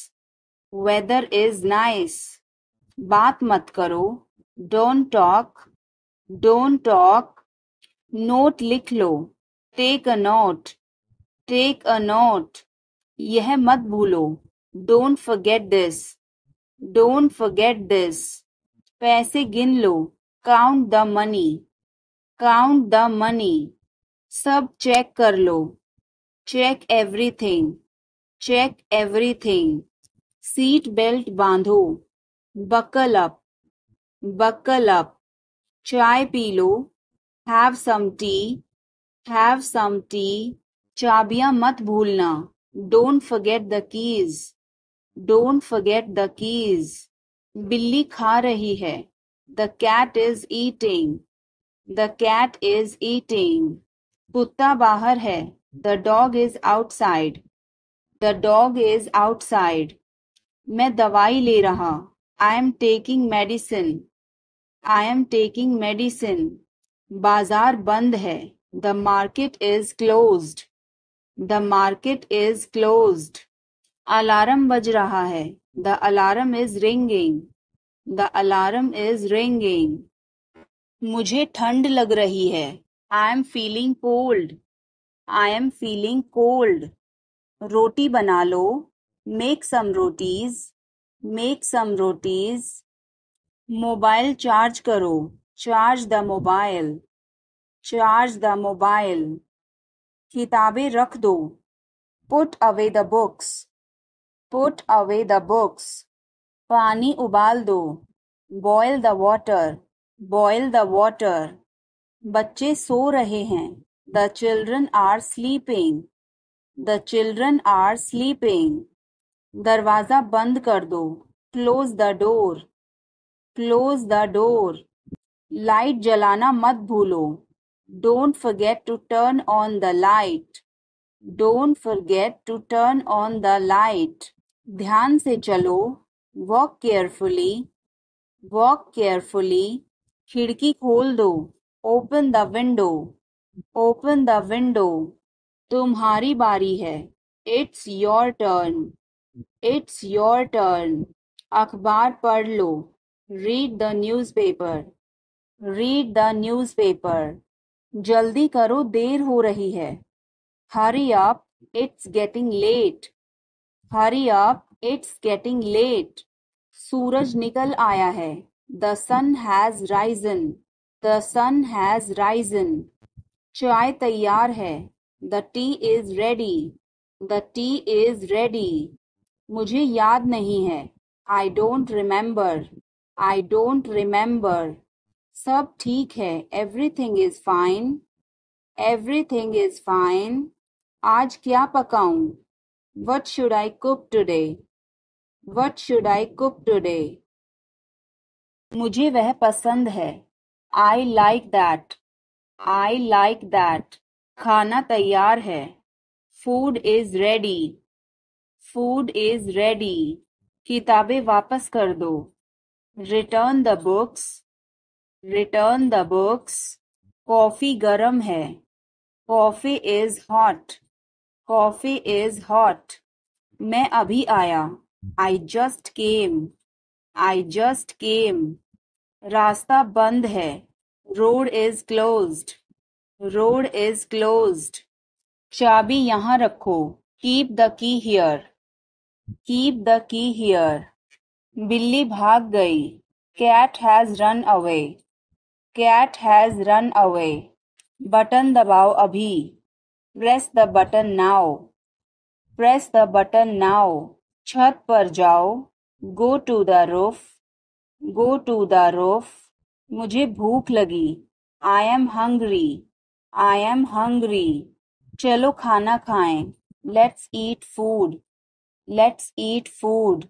Speaker 1: Weather is nice. बात मत करो. Don't talk. Don't talk. Note लिख लो. Take a note. Take a note. यह मत भूलो. Don't forget this. Don't forget this. पैसे गिन लो. Count the money. Count the money. सब चेक कर लो. Check everything. Check everything. Seat belt बांधो. Buckle up. Buckle up. चाय पी लो. Have some tea. Have some tea. चाबियां मत भूलना. Don't forget the keys. Don't forget the keys. बिल्ली खा रही है. The cat is eating. The cat is eating. कुत्ता बाहर है. The dog is outside. The dog is outside. मैं दवाई ले रहा. I am taking medicine. I am taking medicine. बाजार बंद है. The market is closed. The market is closed. Alarm बज रहा है. The alarm is ringing. The alarm is ringing. मुझे ठंड लग रही है. I am feeling cold. I am feeling cold. रोटी बना लो. Make some rotis. Make some rotis. Mobile charge करो. Charge the mobile. Charge the mobile. किताबें रख दो. Put away the books. Put away the books. पानी उबाल दो. Boil the water. Boil the water. बच्चे सो रहे हैं. The children are sleeping. The children are sleeping. दरवाजा बंद कर दो. Close the door. Close the door. Light जलाना मत भूलो. Don't forget to turn on the light. Don't forget to turn on the light. ध्यान से चलो. Walk carefully. Walk carefully. खिड़की खोल दो. Open the window. Open the window. तुम्हारी बारी है. It's your turn. It's your turn. अखबार पढ़ लो. Read the newspaper. Read the newspaper. जल्दी करो, देर हो रही है. Hurry up, it's getting late. Hurry up, it's getting late. सूरज निकल आया है. The sun has risen. The sun has risen. चाय तैयार है. The tea is ready. The tea is ready. मुझे याद नहीं है. I don't remember. I don't remember. सब ठीक है. Everything is fine. Everything is fine. आज क्या पकाऊं? What should I cook today? What should I cook today? मुझे वह पसंद है. I like that. I like that. खाना तैयार है. Food is ready. Food is ready. किताबें वापस कर दो. Return the books. Return the books. Coffee गरम है. Coffee is hot. Coffee is hot. मैं अभी आया. I just came. I just came. रास्ता बंद है. Road is closed. Road is closed. चाबी यहाँ रखो. Keep the key here. Keep the key here. बिल्ली भाग गई. Cat has run away. Cat has run away. Button दबाओ अभी. Press the button now. Press the button now. छत पर जाओ. Go to the roof. Go to the roof. मुझे भूख लगी. I am hungry. I am hungry. चलो खाना खाएं. Let's eat food. Let's eat food.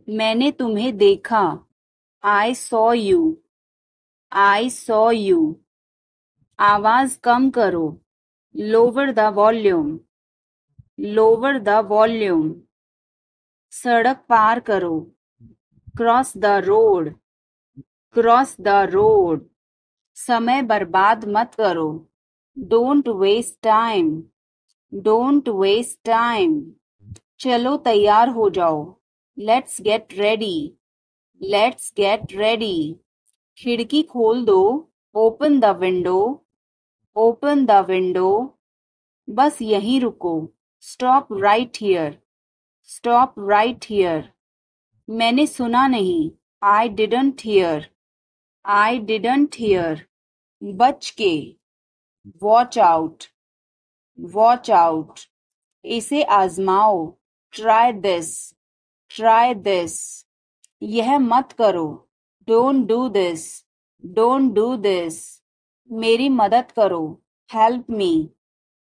Speaker 1: मैंने तुम्हें देखा. I saw you. I saw you. आवाज कम करो. Lower the volume. Lower the volume. सड़क पार करो. Cross the road. Cross the road. समय बर्बाद मत करो. Don't waste time. Don't waste time. चलो तैयार हो जाओ. Let's get ready. Let's get ready. खिड़की खोल दो. Open the window. Open the window. बस यहीं रुको. Stop right here. Stop right here. मैंने सुना नहीं. I didn't hear. I didn't hear. बच के. Watch out. Watch out. इसे आजमाओ. Try this. Try this. यह मत करो. Don't do this. Don't do this. मेरी मदद करो. Help me.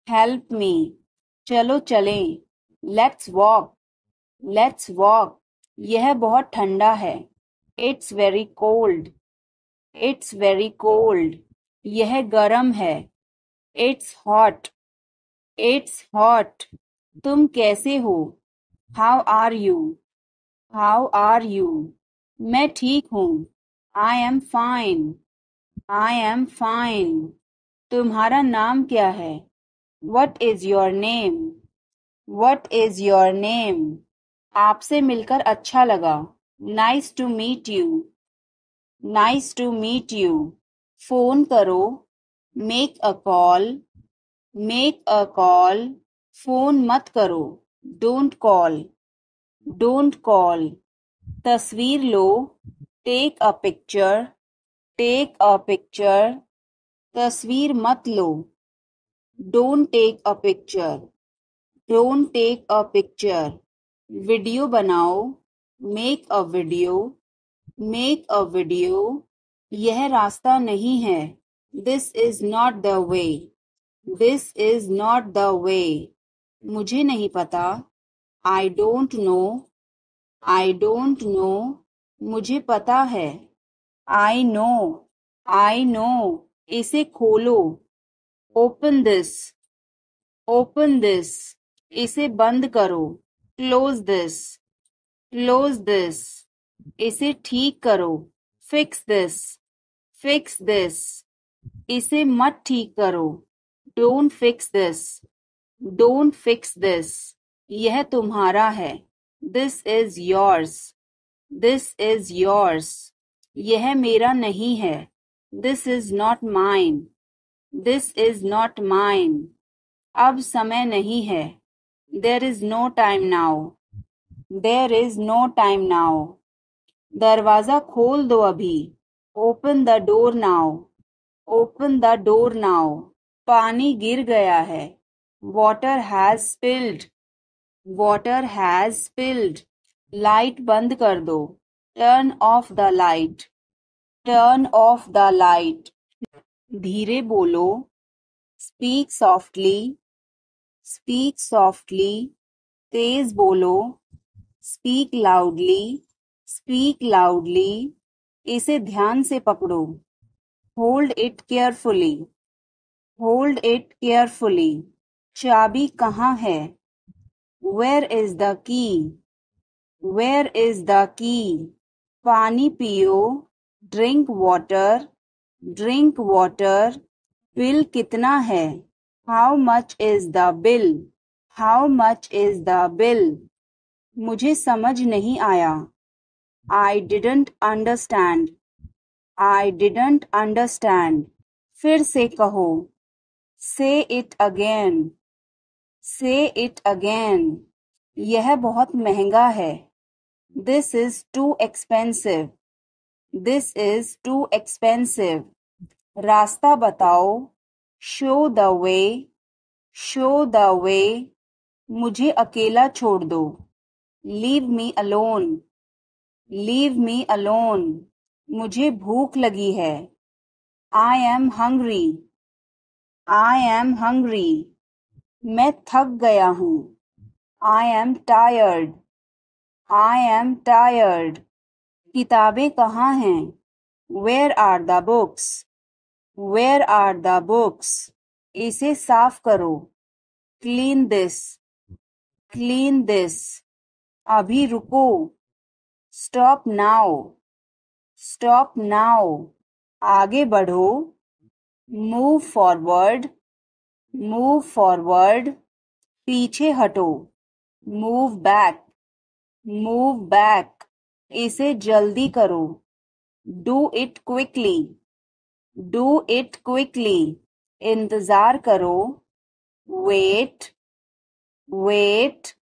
Speaker 1: Help me. चलो चलें. Let's walk. Let's walk. यह बहुत ठंडा है. It's very cold. It's very cold. यह गरम है. It's hot. It's hot. तुम कैसे हो? How are you? How are you? मैं ठीक हूँ. I am fine. I am fine. तुम्हारा नाम क्या है? What is your name? What is your name? आपसे मिलकर अच्छा लगा. Nice to meet you. Nice to meet you. Phone करो. Make a call. Make a call. Phone मत करो. Don't call. Don't call. तस्वीर लो. Take a picture. Take a picture. तस्वीर मत लो. Don't take a picture. Don't take a picture. Video बनाओ. Make a video. Make a video. यह रास्ता नहीं है. This is not the way. This is not the way. मुझे नहीं पता. I don't know. I don't know. मुझे पता है. I know. I know. इसे खोलो। Open this. Open this. इसे बंद करो। Close this. Close this. इसे ठीक करो। Fix this. Fix this. इसे मत ठीक करो। Don't fix this. Don't fix this. यह तुम्हारा है। This is yours. This is yours. यह मेरा नहीं है। This is not mine. This is not mine. अब समय नहीं है। There is no time now. There is no time now. दरवाजा खोल दो अभी। Open the door now. Open the door now. पानी गिर गया है। Water has spilled. Water has spilled. Light बंद कर दो। Turn off the light. Turn off the light. धीरे बोलो। Speak softly. Speak softly. तेज बोलो। Speak loudly. Speak loudly. इसे ध्यान से पकड़ो। Hold it carefully. Hold it carefully. चाबी कहाँ है? Where is the key? Where is the key? पानी पियो। Drink water. Drink water. Bill कितना है? How much is the bill? How much is the bill? मुझे समझ नहीं आया। I didn't understand. I didn't understand. फिर से कहो। से इट अगेन। से इट अगेन। यह बहुत महंगा है। This is too expensive. This is too expensive. रास्ता बताओ। Show the way. Show the way. मुझे अकेला छोड़ दो। Leave me alone. Leave me alone. मुझे भूख लगी है। I am hungry. I am hungry. मैं थक गया हूँ। I am tired. I am tired. किताबें कहाँ हैं? Where are the books? Where are the books? इसे साफ करो। Clean this. Clean this. अभी रुको। Stop now. Stop now. आगे बढ़ो। Move forward. Move forward. पीछे हटो। Move back. Move back. इसे जल्दी करो। Do it quickly. Do it quickly. इंतजार करो। वेट। वेट।